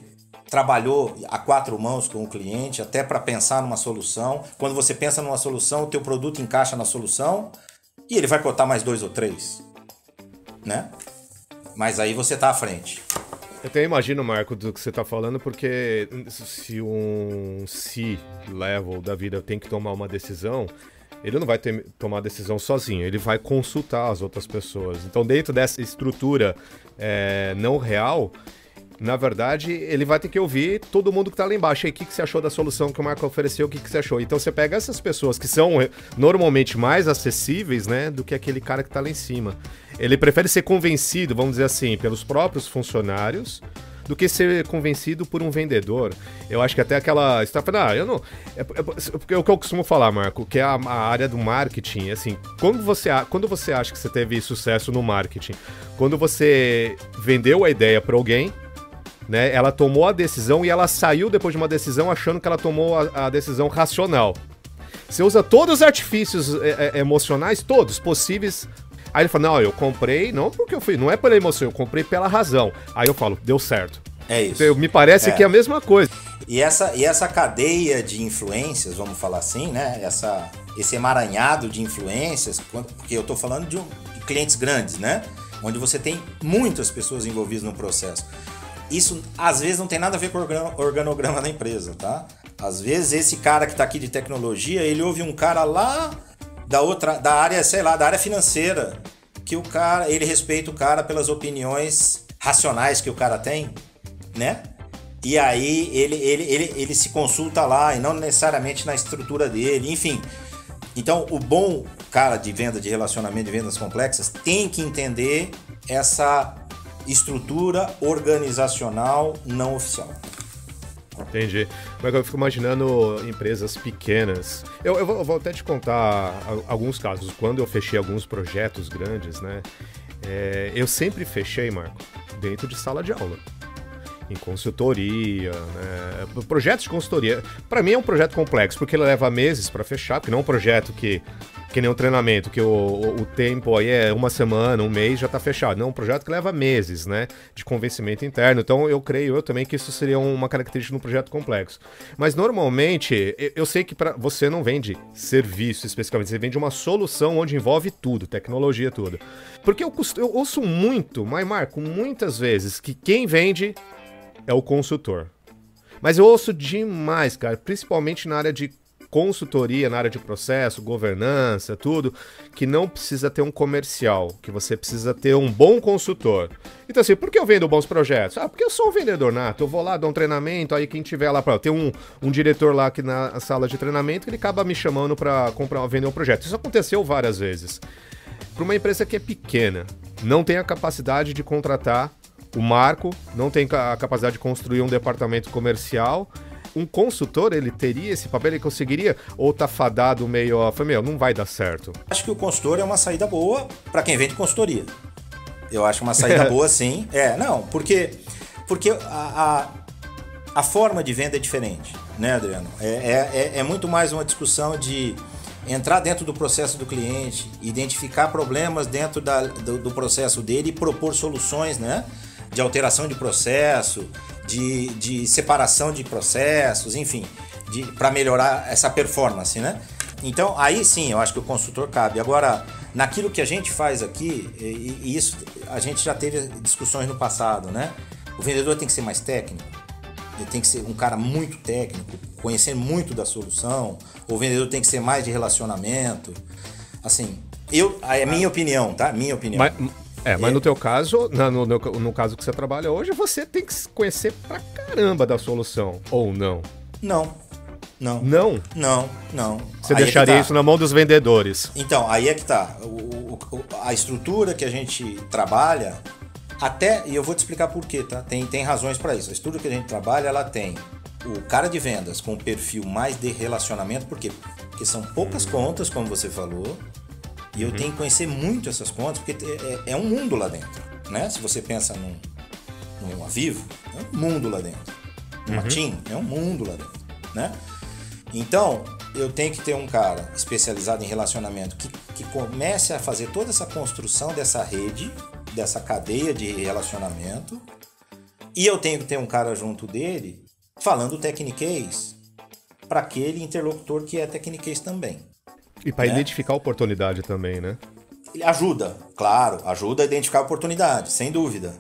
Speaker 3: trabalhou a 4 mãos com o cliente até para pensar numa solução. Quando você pensa numa solução, o teu produto encaixa na solução e ele vai cotar mais 2 ou 3, né? Mas aí você tá à frente.
Speaker 1: Eu até imagino, Marco, do que você tá falando, porque se um C-level da vida tem que tomar uma decisão, ele não vai tomar a decisão sozinho, ele vai consultar as outras pessoas. Então, dentro dessa estrutura não real, na verdade, ele vai ter que ouvir todo mundo que tá lá embaixo. Aí, o que você achou da solução que o Marco ofereceu? O que você achou? Então, você pega essas pessoas que são normalmente mais acessíveis, né, do que aquele cara que tá lá em cima. Ele prefere ser convencido, vamos dizer assim, pelos próprios funcionários, do que ser convencido por um vendedor. Eu acho que até aquela... eu não... É o que eu costumo falar, Marco, que é a área do marketing. Assim, quando você acha que você teve sucesso no marketing, quando você vendeu a ideia para alguém, né, ela tomou a decisão e ela saiu depois de uma decisão achando que ela tomou a decisão racional. Você usa todos os artifícios emocionais, todos possíveis. Aí ele fala, não, eu comprei, não porque eu fui, não é pela emoção, eu comprei pela razão. Aí eu falo, deu certo.
Speaker 3: É isso.
Speaker 1: Então, me parece que é a mesma coisa.
Speaker 3: E essa cadeia de influências, vamos falar assim, né? Esse emaranhado de influências, porque eu tô falando de clientes grandes, né? Onde você tem muitas pessoas envolvidas no processo. Isso, às vezes, não tem nada a ver com o organograma da empresa, tá? Às vezes, esse cara que tá aqui de tecnologia, ele ouve um cara lá da área, sei lá, da área financeira, que o cara, ele respeita o cara pelas opiniões racionais que o cara tem, né? E aí, ele se consulta lá, e não necessariamente na estrutura dele, enfim. Então, o bom cara de venda, de relacionamento, de vendas complexas, tem que entender essa estrutura organizacional não oficial.
Speaker 1: Entendi. Mas eu fico imaginando empresas pequenas. Eu vou até te contar alguns casos. Quando eu fechei alguns projetos grandes, né? Eu sempre fechei, Marco, dentro de sala de aula. Em consultoria, né? Projetos de consultoria. Para mim é um projeto complexo, porque ele leva meses para fechar, porque não é um projeto que Que nem um treinamento, que o tempo aí é uma semana, um mês, já tá fechado. Não, um projeto que leva meses, né? De convencimento interno. Então, eu creio também que isso seria uma característica de um projeto complexo. Mas, normalmente, eu sei que você não vende serviço especificamente. Você vende uma solução onde envolve tudo, tecnologia, tudo. Porque eu ouço muito, mas, Marco, muitas vezes, que quem vende é o consultor. Mas eu ouço demais, cara, principalmente na área de consultoria, na área de processo, governança, tudo, que não precisa ter um comercial, que você precisa ter um bom consultor. Então assim, por que eu vendo bons projetos? Porque eu sou um vendedor nato, eu vou lá, dou um treinamento, aí quem tiver lá, tem um diretor lá aqui na sala de treinamento que ele acaba me chamando para vender um projeto. Isso aconteceu várias vezes. Para uma empresa que é pequena, não tem a capacidade de contratar o Marco, não tem a capacidade de construir um departamento comercial. Um consultor, ele teria esse papel, ele conseguiria? Ou tá fadado meio, não vai dar certo?
Speaker 3: Acho que o consultor é uma saída boa para quem vende consultoria. Eu acho uma saída boa, sim. Porque a forma de venda é diferente, né, Adriano? É muito mais uma discussão de entrar dentro do processo do cliente, identificar problemas dentro do processo dele e propor soluções, né? De alteração de processo, de separação de processos, enfim, para melhorar essa performance, né? Então, aí sim, eu acho que o consultor cabe. Agora, naquilo que a gente faz aqui, e isso a gente já teve discussões no passado, né? O vendedor tem que ser mais técnico, ele tem que ser um cara muito técnico, conhecer muito da solução, o vendedor tem que ser mais de relacionamento. Assim, é minha opinião, tá? Minha opinião.
Speaker 1: Mas no teu caso, no caso que você trabalha hoje, você tem que conhecer pra caramba da solução, ou não?
Speaker 3: Não.
Speaker 1: Você deixaria isso na mão dos vendedores?
Speaker 3: Então, aí é que tá. A estrutura que a gente trabalha, e eu vou te explicar por quê, tá? Tem razões para isso. A estrutura que a gente trabalha, ela tem o cara de vendas com um perfil mais de relacionamento, por quê? Porque são poucas contas, como você falou, e eu tenho que conhecer muito essas contas, porque é um mundo lá dentro, né? Se você pensa num Avivo, é um mundo lá dentro. Numa TIM, é um mundo lá dentro, né? Então, eu tenho que ter um cara especializado em relacionamento que comece a fazer toda essa construção dessa rede, dessa cadeia de relacionamento, e eu tenho que ter um cara junto dele falando techniquez para aquele interlocutor que é techniquez também.
Speaker 1: E para identificar a oportunidade também, né?
Speaker 3: Ele ajuda a identificar a oportunidade, sem dúvida.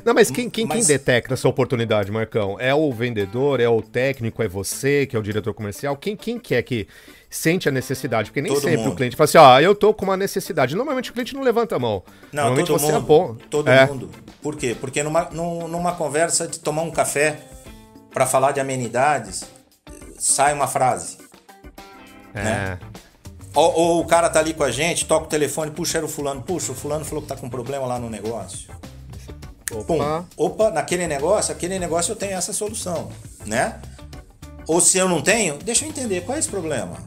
Speaker 1: Não, mas quem detecta essa oportunidade, Marcão? É o vendedor, é o técnico, é você, que é o diretor comercial? Quem que é que sente a necessidade? Porque nem sempre o cliente fala assim, eu tô com uma necessidade. Normalmente o cliente não levanta a mão.
Speaker 3: Não,
Speaker 1: normalmente
Speaker 3: todo
Speaker 1: você
Speaker 3: mundo. Todo mundo. Por quê? Porque numa conversa de tomar um café para falar de amenidades, sai uma frase. Né? Ou o cara tá ali com a gente, toca o telefone, puxa, era o fulano. Puxa, o fulano falou que tá com problema lá no negócio. Opa, naquele negócio eu tenho essa solução, né? Ou se eu não tenho, deixa eu entender, qual é esse problema?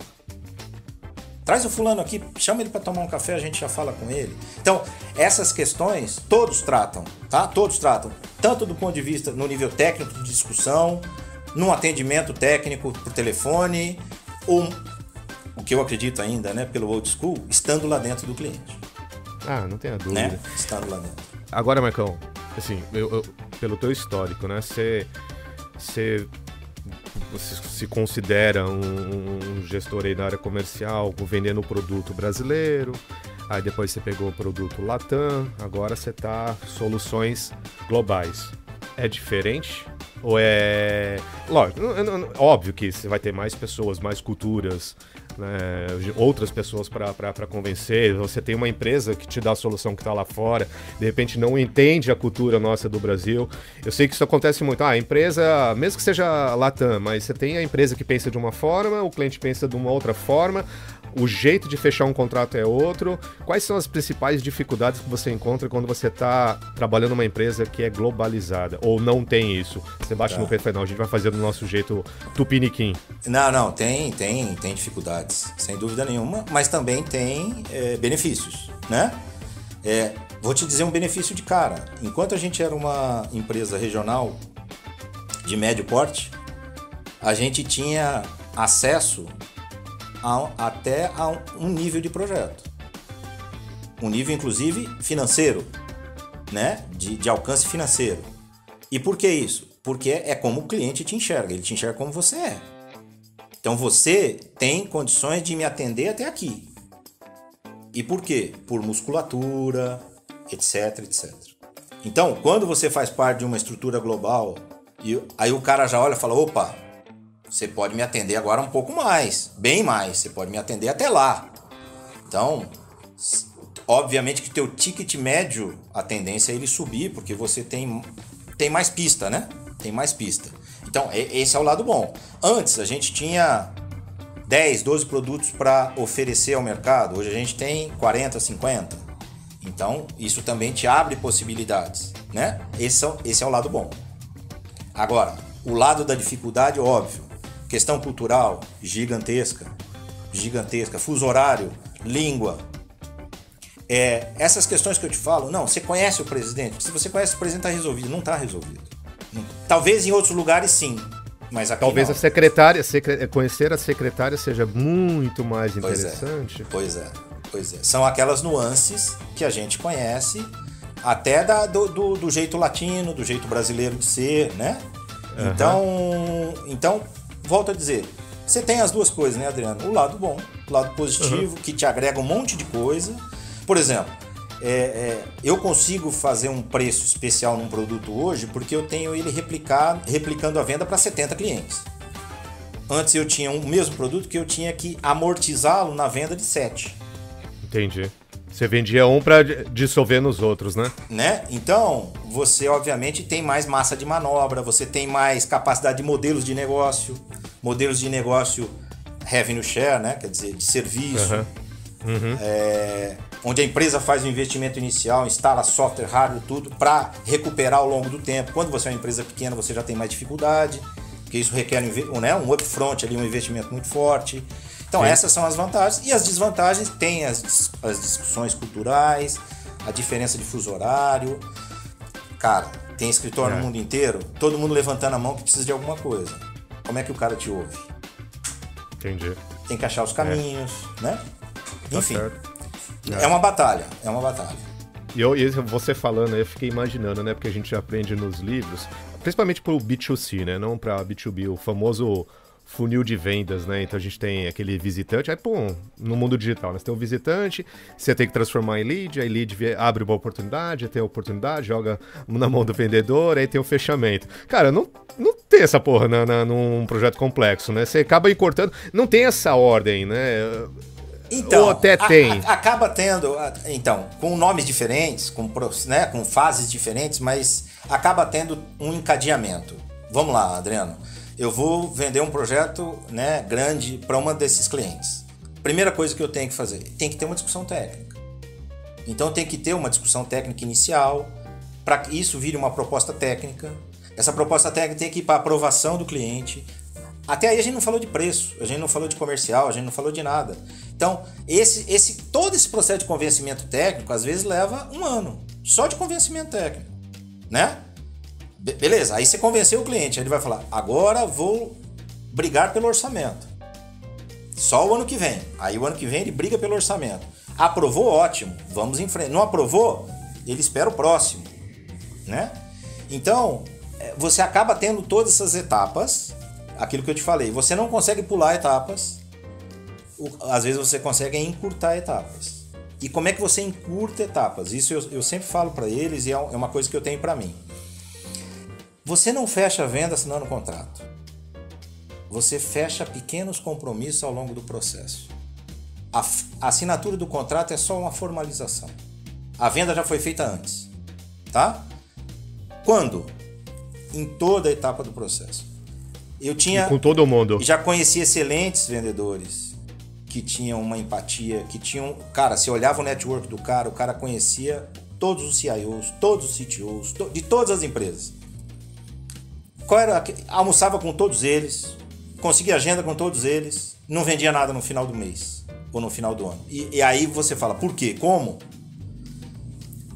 Speaker 3: Traz o fulano aqui, chama ele para tomar um café, a gente já fala com ele. Então, essas questões todos tratam, tá? Todos tratam, tanto do ponto de vista no nível técnico de discussão, num atendimento técnico por telefone, ou o que eu acredito ainda, né, pelo old school, estando lá dentro do cliente.
Speaker 1: Não tenha dúvida.
Speaker 3: Né? Estando lá dentro.
Speaker 1: Agora, Marcão, assim, pelo teu histórico, né, você se considera um gestor aí da área comercial, vendendo o produto brasileiro, aí depois você pegou o produto Latam, agora você tá soluções globais. É diferente? Ou é... Lógico, óbvio que você vai ter mais pessoas, mais culturas, né, outras pessoas para convencer. Você tem uma empresa que te dá a solução que está lá fora, de repente não entende a cultura nossa do Brasil. Eu sei que isso acontece muito. A empresa, mesmo que seja Latam, mas você tem a empresa que pensa de uma forma, o cliente pensa de uma outra forma, o jeito de fechar um contrato é outro. Quais são as principais dificuldades que você encontra quando você está trabalhando numa empresa que é globalizada? Ou não tem isso? Você bate no pé e fala, não, a gente vai fazer do nosso jeito tupiniquim.
Speaker 3: Não, tem dificuldades, sem dúvida nenhuma, mas também tem benefícios, né? Vou te dizer um benefício de cara. Enquanto a gente era uma empresa regional de médio porte, a gente tinha acesso até a um nível de projeto. Um nível, inclusive, financeiro, né? De alcance financeiro. E por que isso? Porque é como o cliente te enxerga. Ele te enxerga como você é. Então você tem condições de me atender até aqui. E por quê? Por musculatura, etc, etc. Então, quando você faz parte de uma estrutura global, aí o cara já olha e fala, opa, você pode me atender agora um pouco mais, bem mais, você pode me atender até lá. Então, obviamente que teu ticket médio, a tendência é ele subir, porque você tem mais pista, né? Tem mais pista. Então, esse é o lado bom. Antes, a gente tinha 10, 12 produtos para oferecer ao mercado. Hoje a gente tem 40, 50. Então, isso também te abre possibilidades, né? Esse é o lado bom. Agora, o lado da dificuldade, óbvio. Questão cultural, gigantesca. Fuso horário, língua. Essas questões que eu te falo, não, você conhece o presidente. Se você conhece o presidente, está resolvido. Não está resolvido. Talvez em outros lugares, sim. Mas aqui
Speaker 1: talvez
Speaker 3: não.
Speaker 1: A secretária, conhecer a secretária seja muito mais interessante.
Speaker 3: Pois é. São aquelas nuances que a gente conhece, até do jeito latino, do jeito brasileiro de ser, né? Uhum. Então, volto a dizer, você tem as duas coisas, né, Adriano? O lado bom, o lado positivo, que te agrega um monte de coisa. Por exemplo, eu consigo fazer um preço especial num produto hoje porque eu tenho ele replicando a venda para 70 clientes. Antes eu tinha o mesmo produto que eu tinha que amortizá-lo na venda de 7.
Speaker 1: Entendi. Você vendia um para dissolver nos outros, né?
Speaker 3: Então, você obviamente tem mais massa de manobra, você tem mais capacidade de modelos de negócio revenue share, né? Quer dizer, de serviço. Onde a empresa faz o investimento inicial, instala software, hardware, tudo, para recuperar ao longo do tempo. Quando você é uma empresa pequena, você já tem mais dificuldade, porque isso requer um upfront, ali, um investimento muito forte. Então, essas são as vantagens. E as desvantagens tem as discussões culturais, a diferença de fuso horário. Cara, tem escritório no mundo inteiro, todo mundo levantando a mão que precisa de alguma coisa. Como é que o cara te ouve?
Speaker 1: Entendi.
Speaker 3: Tem que achar os caminhos, né?
Speaker 1: Tá
Speaker 3: enfim,
Speaker 1: certo.
Speaker 3: É uma batalha.
Speaker 1: E você falando, eu fiquei imaginando, né? Porque a gente aprende nos livros, principalmente pro B2C, né? Não pra B2B, o famoso funil de vendas, né? Então a gente tem aquele visitante, aí pô, no mundo digital, né? Você tem um visitante, você tem que transformar em lead, aí lead abre uma oportunidade, aí tem a oportunidade, joga na mão do vendedor, aí tem o fechamento. Cara, não tem essa porra num projeto complexo, né? Você acaba encortando, não tem essa ordem, né?
Speaker 3: Então,
Speaker 1: ou até tem.
Speaker 3: Acaba tendo, então, com nomes diferentes, com fases diferentes, mas acaba tendo um encadeamento. Vamos lá, Adriano. Eu vou vender um projeto, né, grande para uma desses clientes. Primeira coisa que eu tenho que fazer, tem que ter uma discussão técnica. Então tem que ter uma discussão técnica inicial, para que isso vire uma proposta técnica. Essa proposta técnica tem que ir para aprovação do cliente. Até aí a gente não falou de preço, a gente não falou de comercial, a gente não falou de nada. Então, todo esse processo de convencimento técnico, às vezes, leva um ano. Só de convencimento técnico, né? Beleza, aí você convenceu o cliente, aí ele vai falar, agora vou brigar pelo orçamento. Só o ano que vem. Aí o ano que vem ele briga pelo orçamento. Aprovou, ótimo, vamos em frente. Não aprovou, ele espera o próximo, né? Então, você acaba tendo todas essas etapas, aquilo que eu te falei, você não consegue pular etapas, às vezes você consegue encurtar etapas. E como é que você encurta etapas? Isso eu sempre falo para eles e é uma coisa que eu tenho para mim. Você não fecha a venda assinando contrato. Você fecha pequenos compromissos ao longo do processo. A assinatura do contrato é só uma formalização. A venda já foi feita antes, tá? Quando? Em toda a etapa do processo.
Speaker 1: Com todo mundo.
Speaker 3: Já conheci excelentes vendedores que tinham uma empatia, que tinham... Cara, você olhava o network do cara, o cara conhecia todos os CIOs, todos os CTOs, de todas as empresas. Almoçava com todos eles, conseguia agenda com todos eles, não vendia nada no final do mês ou no final do ano. E aí você fala, por quê? Como?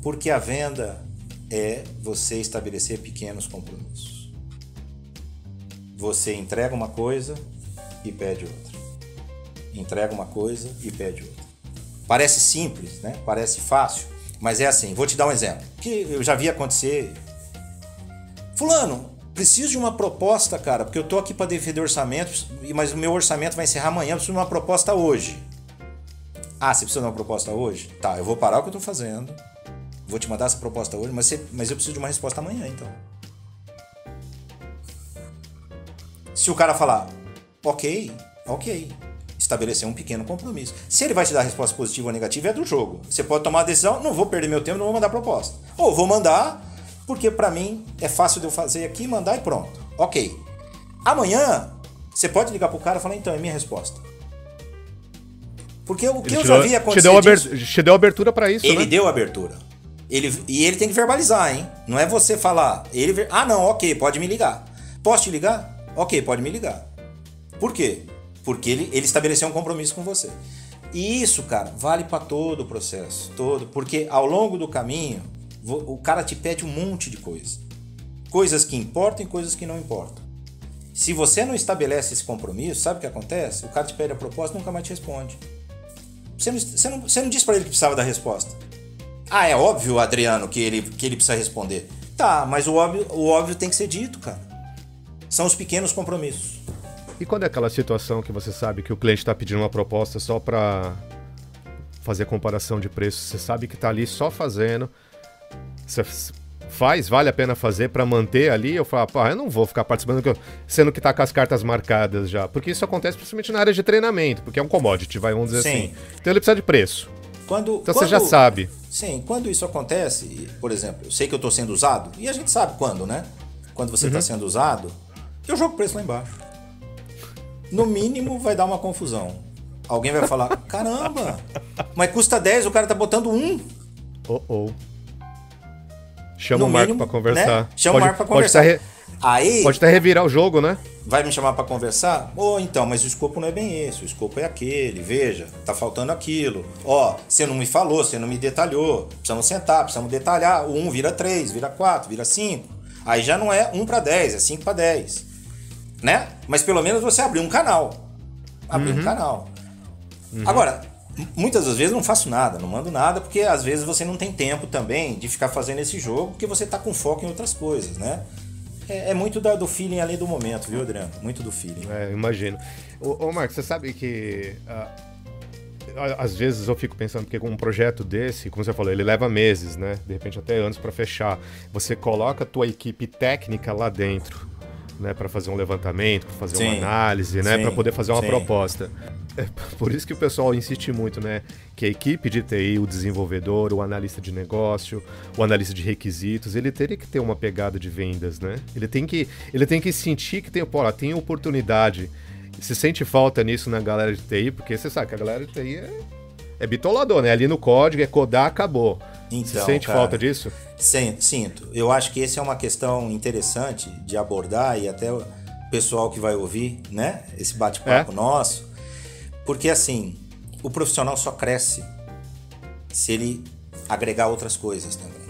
Speaker 3: Porque a venda é você estabelecer pequenos compromissos. Você entrega uma coisa e pede outra. entrega uma coisa e pede outra. Parece simples, né? Parece fácil, mas é assim. Vou te dar um exemplo que eu já vi acontecer. Fulano, preciso de uma proposta, cara, porque eu tô aqui para defender orçamentos, mas o meu orçamento vai encerrar amanhã, eu preciso de uma proposta hoje. Ah, você precisa de uma proposta hoje? Tá, eu vou parar o que eu tô fazendo, vou te mandar essa proposta hoje, mas eu preciso de uma resposta amanhã, então. Se o cara falar, ok, estabelecer um pequeno compromisso. Se ele vai te dar resposta positiva ou negativa, é do jogo. Você pode tomar a decisão, não vou perder meu tempo, não vou mandar proposta. Ou vou mandar, porque pra mim é fácil de eu fazer aqui, mandar e pronto. Ok. Amanhã, você pode ligar pro cara e falar, então, é minha resposta. Porque o que eu já vi acontecer
Speaker 1: te deu abertura pra isso,
Speaker 3: ele
Speaker 1: né?
Speaker 3: deu abertura. E ele tem que verbalizar, hein? Não é você falar. Não, ok, pode me ligar. Posso te ligar? Ok, pode me ligar. Por quê? Porque ele estabeleceu um compromisso com você. E isso, cara, vale para todo o processo. Porque ao longo do caminho, o cara te pede um monte de coisa. Coisas que importam e coisas que não importam. Se você não estabelece esse compromisso, sabe o que acontece? O cara te pede a proposta e nunca mais te responde. Você não disse para ele que precisava da resposta. Ah, é óbvio, Adriano, que ele precisa responder. Tá, mas o óbvio tem que ser dito, cara. São os pequenos compromissos.
Speaker 1: E quando é aquela situação que você sabe que o cliente está pedindo uma proposta só para fazer comparação de preço, você sabe que está ali só fazendo, você vale a pena fazer para manter ali? Eu falo, eu não vou ficar participando, sendo que está com as cartas marcadas já, porque isso acontece principalmente na área de treinamento, porque é um commodity, vamos dizer assim. Então ele precisa de preço. Então você já sabe.
Speaker 3: Sim, quando isso acontece, por exemplo, eu sei que eu estou sendo usado, e a gente sabe quando, né? Quando você está sendo usado, eu jogo o preço lá embaixo. No mínimo vai dar uma confusão. Alguém vai falar, caramba, mas custa 10, o cara tá botando 1.
Speaker 1: Chama o Marco pra conversar.
Speaker 3: Né? Chama o Marco pra conversar.
Speaker 1: Pode até revirar o jogo, né?
Speaker 3: Vai me chamar pra conversar? Então, mas o escopo não é bem esse. O escopo é aquele, veja, tá faltando aquilo. Você não me falou, você não me detalhou. Precisamos sentar, precisamos detalhar. O 1 vira 3, vira 4, vira 5. Aí já não é 1 para 10, é 5 para 10. Né? Mas pelo menos você abriu um canal. Agora, muitas das vezes eu não faço nada, não mando nada, porque às vezes você não tem tempo também de ficar fazendo esse jogo, porque você tá com foco em outras coisas, né? É muito do feeling ali do momento, viu, Adriano? Muito do feeling.
Speaker 1: Imagino. Ô Marcos, você sabe que às vezes eu fico pensando que com um projeto desse, como você falou, ele leva meses, né? De repente até anos para fechar. Você coloca a tua equipe técnica lá dentro, né, para fazer um levantamento, para fazer uma análise, né, para poder fazer uma proposta. É por isso que o pessoal insiste muito, né, que a equipe de TI, o desenvolvedor, o analista de negócio, o analista de requisitos, ele teria que ter uma pegada de vendas, né? Ele tem que sentir que tem oportunidade. Se sente falta nisso na galera de TI, porque você sabe que a galera de TI é bitolador, né? Ali no código é codar, acabou. Então, você sente falta disso?
Speaker 3: Sinto. Eu acho que essa é uma questão interessante de abordar, e até o pessoal que vai ouvir, né, esse bate-papo nosso, porque assim, o profissional só cresce se ele agregar outras coisas também,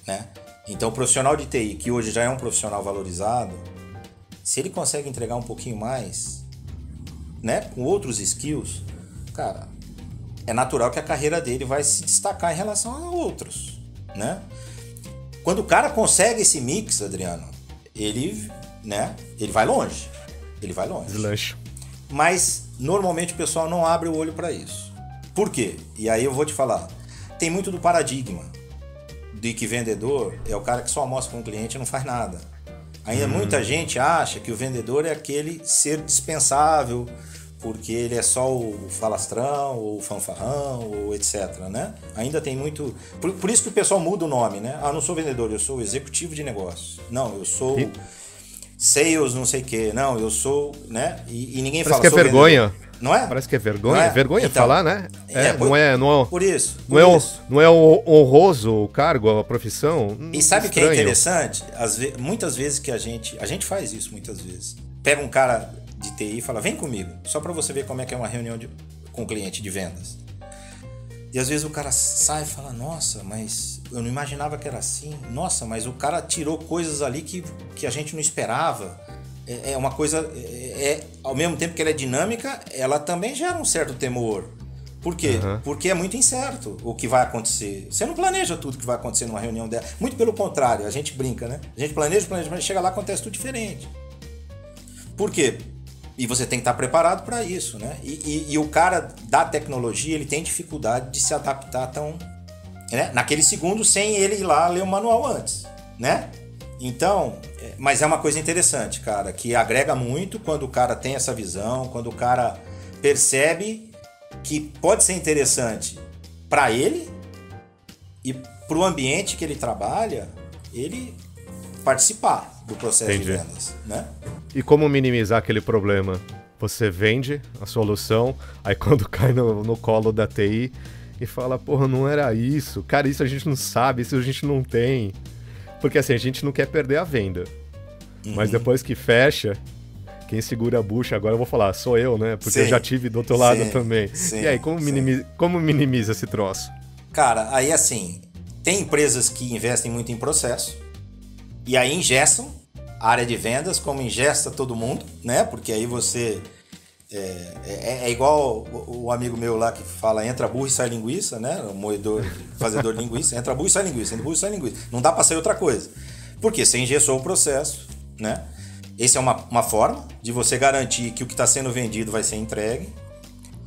Speaker 3: né? Então o profissional de TI, que hoje já é um profissional valorizado, se ele consegue entregar um pouquinho mais, né, com outros skills, cara, é natural que a carreira dele vai se destacar em relação a outros, né? Quando o cara consegue esse mix, Adriano, ele vai longe. Ele vai longe.
Speaker 1: Deslanche.
Speaker 3: Mas, normalmente, o pessoal não abre o olho para isso. Por quê? E aí eu vou te falar. Tem muito do paradigma de que vendedor é o cara que só almoça com o cliente e não faz nada. Ainda muita gente acha que o vendedor é aquele ser dispensável, porque ele é só o falastrão, ou o fanfarrão, ou etc, né? Ainda tem muito... Por isso que o pessoal muda o nome, né? Não sou vendedor, eu sou executivo de negócios. Não, eu sou sales, não sei o quê. Não, eu sou... né? E ninguém
Speaker 1: Parece
Speaker 3: fala,
Speaker 1: que é vergonha.
Speaker 3: Vendedor. Não é?
Speaker 1: Parece que é vergonha. É vergonha então, falar, né?
Speaker 3: Por isso.
Speaker 1: Não é honroso o cargo, a profissão.
Speaker 3: E sabe o que é interessante? Muitas vezes que a gente faz isso muitas vezes. Pega um cara de TI e fala, vem comigo, só para você ver como é que é uma reunião com o cliente de vendas. E às vezes o cara sai e fala, nossa, mas eu não imaginava que era assim. Nossa, mas o cara tirou coisas ali que a gente não esperava. é uma coisa... ao mesmo tempo que ela é dinâmica, ela também gera um certo temor. Por quê? Porque é muito incerto o que vai acontecer. Você não planeja tudo que vai acontecer numa reunião dela. Muito pelo contrário, a gente brinca, né? A gente planeja, mas chega lá e acontece tudo diferente. Por quê? E você tem que estar preparado para isso, né? E o cara da tecnologia, ele tem dificuldade de se adaptar tão... né? Naquele segundo, sem ele ir lá ler o manual antes, né? Então, mas é uma coisa interessante, cara, que agrega muito quando o cara tem essa visão, quando o cara percebe que pode ser interessante para ele e para o ambiente que ele trabalha, ele participar do processo de vendas, né?
Speaker 1: E como minimizar aquele problema? Você vende a solução, aí quando cai no colo da TI e fala, porra, não era isso. Cara, isso a gente não sabe, isso a gente não tem. Porque assim, a gente não quer perder a venda. Mas depois que fecha, quem segura a bucha, agora eu vou falar, sou eu, né? Porque eu já tive do outro lado também. E aí, como minimiza esse troço?
Speaker 3: Cara, aí assim, tem empresas que investem muito em processo e aí ingessam a área de vendas, como ingesta todo mundo, né? Porque aí você... É igual o amigo meu lá que fala entra burro e sai linguiça, né? O moedor, fazedor de linguiça, entra burro e sai linguiça, entra burro e sai linguiça. Não dá para sair outra coisa. Porque você engessou o processo, né? Essa é uma forma de você garantir que o que está sendo vendido vai ser entregue,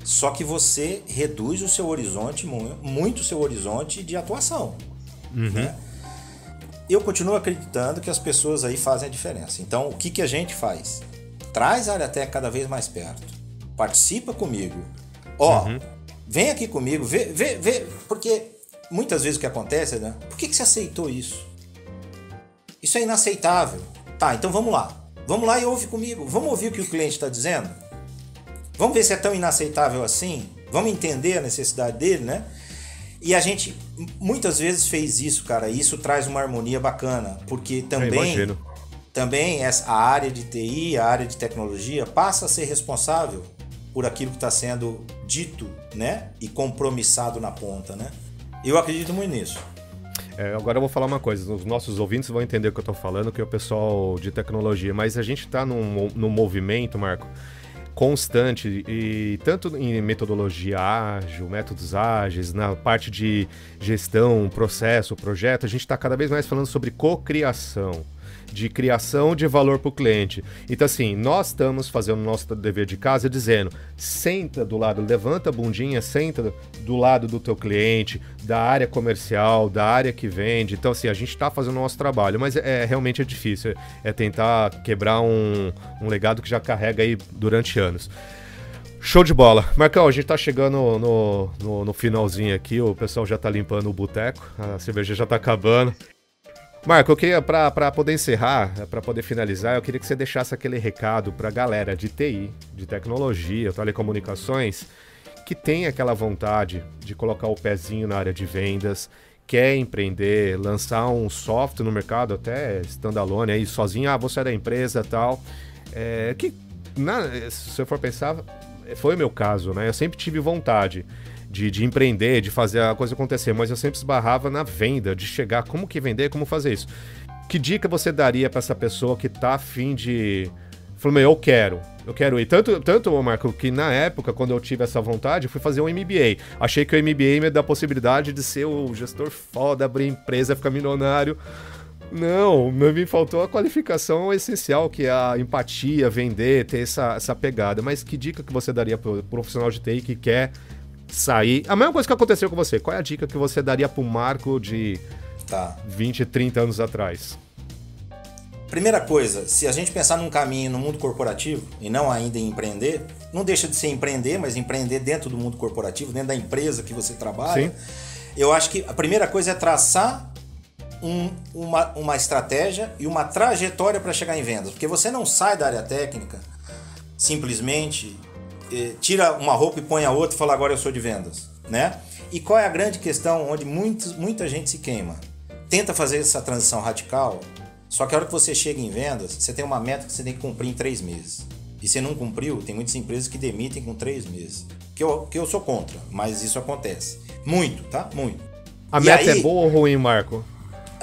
Speaker 3: só que você reduz o seu horizonte, muito o seu horizonte de atuação. Né? Eu continuo acreditando que as pessoas aí fazem a diferença. Então, o que a gente faz? Traz a área técnica cada vez mais perto. Participa comigo. Vem aqui comigo, vê. Porque muitas vezes o que acontece é, né? Por que você aceitou isso? Isso é inaceitável. Tá, então vamos lá. Vamos lá e ouve comigo. Vamos ouvir o que o cliente está dizendo? Vamos ver se é tão inaceitável assim? Vamos entender a necessidade dele, né? E a gente muitas vezes fez isso, cara. E isso traz uma harmonia bacana. Porque também a área de TI, a área de tecnologia, passa a ser responsável por aquilo que está sendo dito, né? E compromissado na ponta, né? Eu acredito muito nisso.
Speaker 1: Agora eu vou falar uma coisa, os nossos ouvintes vão entender o que eu estou falando, que é o pessoal de tecnologia, mas a gente está num movimento, Marco, constante, e tanto em metodologia ágil, métodos ágeis, na parte de gestão, processo, projeto, a gente está cada vez mais falando sobre cocriação, de criação de valor para o cliente. Então assim, nós estamos fazendo o nosso dever de casa dizendo, senta do lado, levanta a bundinha, senta do lado do teu cliente, da área comercial, da área que vende. Então assim, a gente está fazendo o nosso trabalho, mas realmente é difícil, é tentar quebrar um legado que já carrega aí durante anos. Show de bola. Marcão, a gente tá chegando no finalzinho aqui, o pessoal já tá limpando o boteco, a cerveja já tá acabando. Marco, eu queria, para poder encerrar, para poder finalizar, eu queria que você deixasse aquele recado para a galera de TI, de tecnologia, telecomunicações, que tem aquela vontade de colocar o pezinho na área de vendas, quer empreender, lançar um software no mercado, até standalone, aí sozinho, vou sair da empresa e tal. Se você for pensar, foi o meu caso, né? Eu sempre tive vontade de empreender, de fazer a coisa acontecer, mas eu sempre esbarrava na venda, de chegar, como que vender, como fazer isso. Que dica você daria para essa pessoa que tá a fim de... Falou, eu quero ir. Tanto, Marco, que na época, quando eu tive essa vontade, eu fui fazer um MBA. Achei que o MBA me dá a possibilidade de ser o gestor foda, abrir empresa, ficar milionário. Não, me faltou a qualificação essencial, que é a empatia, vender, ter essa pegada. Mas que dica que você daria para o profissional de TI que quer sair? A mesma coisa que aconteceu com você. Qual é a dica que você daria pro Marco de 20, 30 anos atrás?
Speaker 3: Primeira coisa, se a gente pensar num caminho no mundo corporativo e não ainda em empreender, não deixa de ser empreender, mas empreender dentro do mundo corporativo, dentro da empresa que você trabalha. Sim. Eu acho que a primeira coisa é traçar uma estratégia e uma trajetória para chegar em vendas. Porque você não sai da área técnica simplesmente... tira uma roupa e põe a outra e fala, agora eu sou de vendas, né? E qual é a grande questão onde muita gente se queima? Tenta fazer essa transição radical, só que a hora que você chega em vendas, você tem uma meta que você tem que cumprir em 3 meses. E se não cumpriu, tem muitas empresas que demitem com 3 meses. Que eu sou contra, mas isso acontece. Muito, tá? Muito.
Speaker 1: A meta é boa ou ruim, Marco?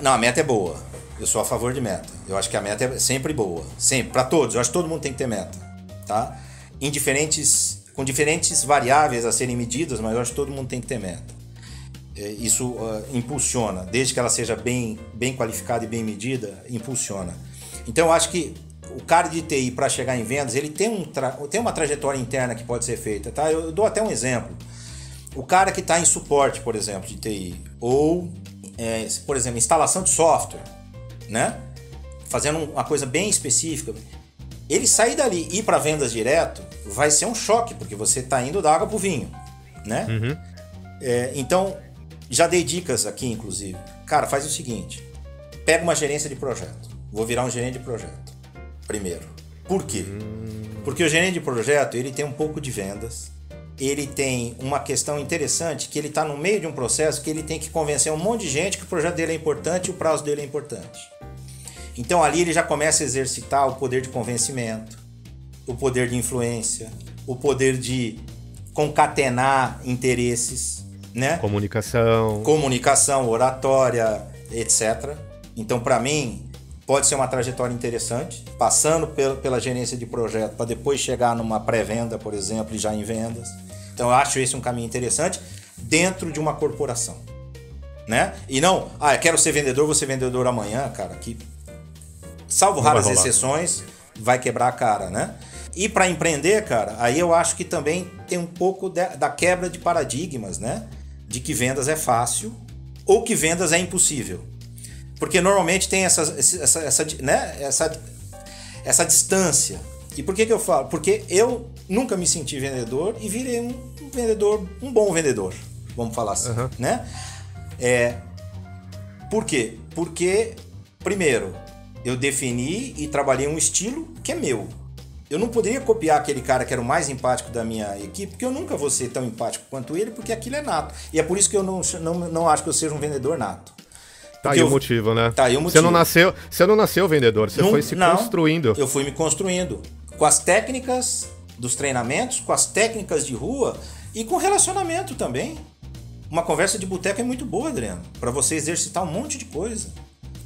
Speaker 3: Não, a meta é boa. Eu sou a favor de meta. Eu acho que a meta é sempre boa. Sempre, para todos. Eu acho que todo mundo tem que ter meta. Tá? Com diferentes variáveis a serem medidas, mas eu acho que todo mundo tem que ter meta. Isso impulsiona. Desde que ela seja bem qualificada e bem medida, impulsiona. Então eu acho que o cara de TI, para chegar em vendas, ele tem uma trajetória interna que pode ser feita. Tá? Eu dou até um exemplo. O cara que está em suporte, por exemplo, de TI, ou, por exemplo, instalação de software, né? Fazendo uma coisa bem específica, ele sair dali e ir para vendas direto vai ser um choque, porque você está indo da água para o vinho, né?
Speaker 1: Uhum.
Speaker 3: Então, já dei dicas aqui, inclusive. Cara, faz o seguinte, pega uma gerência de projeto. Vou virar um gerente de projeto, primeiro. Por quê? Porque o gerente de projeto, ele tem um pouco de vendas, ele tem uma questão interessante, que ele está no meio de um processo que ele tem que convencer um monte de gente que o projeto dele é importante e o prazo dele é importante. Então ali ele já começa a exercitar o poder de convencimento, o poder de influência, o poder de concatenar interesses, né? Comunicação, oratória, etc. Então, para mim, pode ser uma trajetória interessante, passando pela gerência de projeto para depois chegar numa pré-venda, por exemplo, e já em vendas. Então eu acho esse um caminho interessante dentro de uma corporação, né? E não, eu quero ser vendedor, vou ser vendedor amanhã, cara, que salvo raras exceções, vai quebrar a cara, né? E para empreender, cara, aí eu acho que também tem um pouco da quebra de paradigmas, né? De que vendas é fácil ou que vendas é impossível. Porque normalmente tem essa distância. E por que eu falo? Porque eu nunca me senti vendedor e virei um bom vendedor, vamos falar assim, né? Por quê? Porque, primeiro, eu defini e trabalhei um estilo que é meu. Eu não poderia copiar aquele cara que era o mais empático da minha equipe, porque eu nunca vou ser tão empático quanto ele, porque aquilo é nato. E é por isso que eu não acho que eu seja um vendedor nato.
Speaker 1: Tá aí o motivo, né?
Speaker 3: Tá aí o motivo.
Speaker 1: Você não nasceu vendedor, você foi se construindo.
Speaker 3: Eu fui me construindo. Com as técnicas dos treinamentos, com as técnicas de rua e com relacionamento também. Uma conversa de boteco é muito boa, Adriano, para você exercitar um monte de coisa.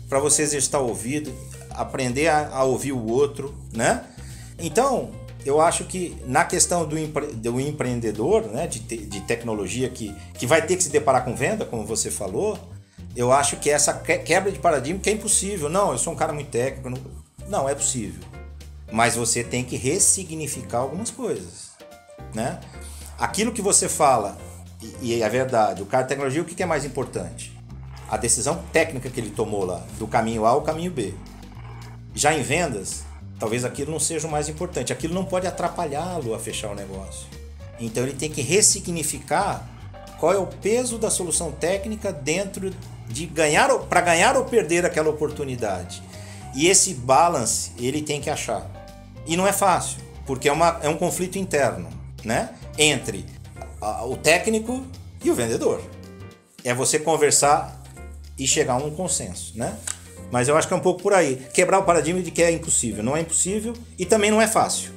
Speaker 3: Para você exercitar o ouvido, aprender a ouvir o outro, né? Então, eu acho que na questão do empreendedor, né, de tecnologia que vai ter que se deparar com venda, como você falou, eu acho que essa quebra de paradigma que é impossível. Não, eu sou um cara muito técnico. Não, é possível. Mas você tem que ressignificar algumas coisas, né? Aquilo que você fala, e é verdade, o cara de tecnologia, o que é mais importante? A decisão técnica que ele tomou lá, do caminho A ao caminho B. Já em vendas, talvez aquilo não seja o mais importante. Aquilo não pode atrapalhá-lo a fechar o negócio. Então ele tem que ressignificar qual é o peso da solução técnica dentro de para ganhar ou perder aquela oportunidade. E esse balance ele tem que achar. E não é fácil, porque é um conflito interno, né? Entre o técnico e o vendedor. É você conversar e chegar a um consenso, né? Mas eu acho que é um pouco por aí. Quebrar o paradigma de que é impossível. Não é impossível e também não é fácil.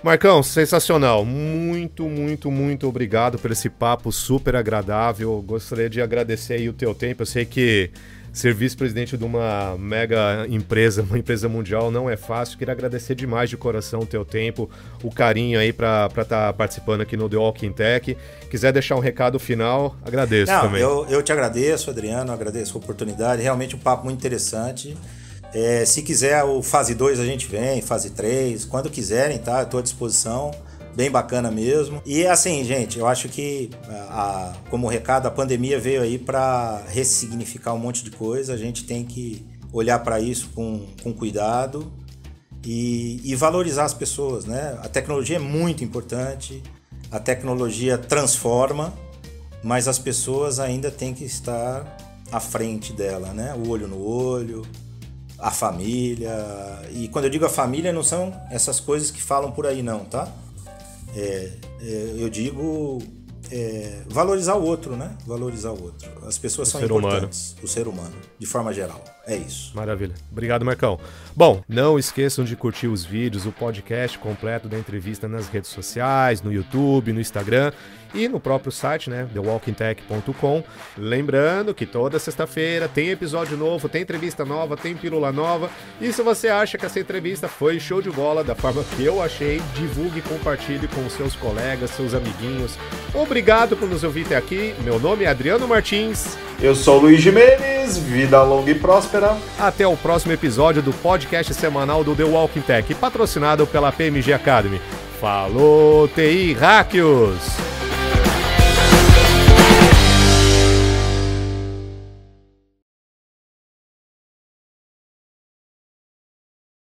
Speaker 1: Marcão, sensacional. Muito, muito, muito obrigado por esse papo super agradável. Gostaria de agradecer aí o teu tempo. Eu sei que ser vice-presidente de uma mega empresa, uma empresa mundial, não é fácil. Queria agradecer demais de coração o teu tempo, o carinho aí para estar participando aqui no The Walking Tech. Quiser deixar um recado final, agradeço também.
Speaker 3: Eu te agradeço, Adriano, agradeço a oportunidade. Realmente um papo muito interessante. Se quiser o fase 2 a gente vem, fase 3, quando quiserem, tá? Eu estou à disposição, bem bacana mesmo. E assim, gente, eu acho que, como recado, a pandemia veio aí para ressignificar um monte de coisa, a gente tem que olhar para isso com cuidado e valorizar as pessoas, né? A tecnologia é muito importante, a tecnologia transforma, mas as pessoas ainda têm que estar à frente dela, né? O olho no olho, a família, e quando eu digo a família não são essas coisas que falam por aí não, tá? Eu digo valorizar o outro, né? Valorizar o outro. As pessoas são importantes, o ser humano, de forma geral. É isso.
Speaker 1: Maravilha. Obrigado, Marcão. Bom, não esqueçam de curtir os vídeos, o podcast completo da entrevista nas redes sociais, no YouTube, no Instagram e no próprio site, né, thewalkingtech.com. Lembrando que toda sexta-feira tem episódio novo, tem entrevista nova, tem pílula nova. E se você acha que essa entrevista foi show de bola, da forma que eu achei, divulgue e compartilhe com os seus colegas, seus amiguinhos. Obrigado por nos ouvir até aqui. Meu nome é Adriano Martins.
Speaker 2: Eu sou o Luiz Gimenez, vida longa e próspera.
Speaker 1: Até o próximo episódio do podcast semanal do The Walking Tech, patrocinado pela PMG Academy. Falou, TI Hackers!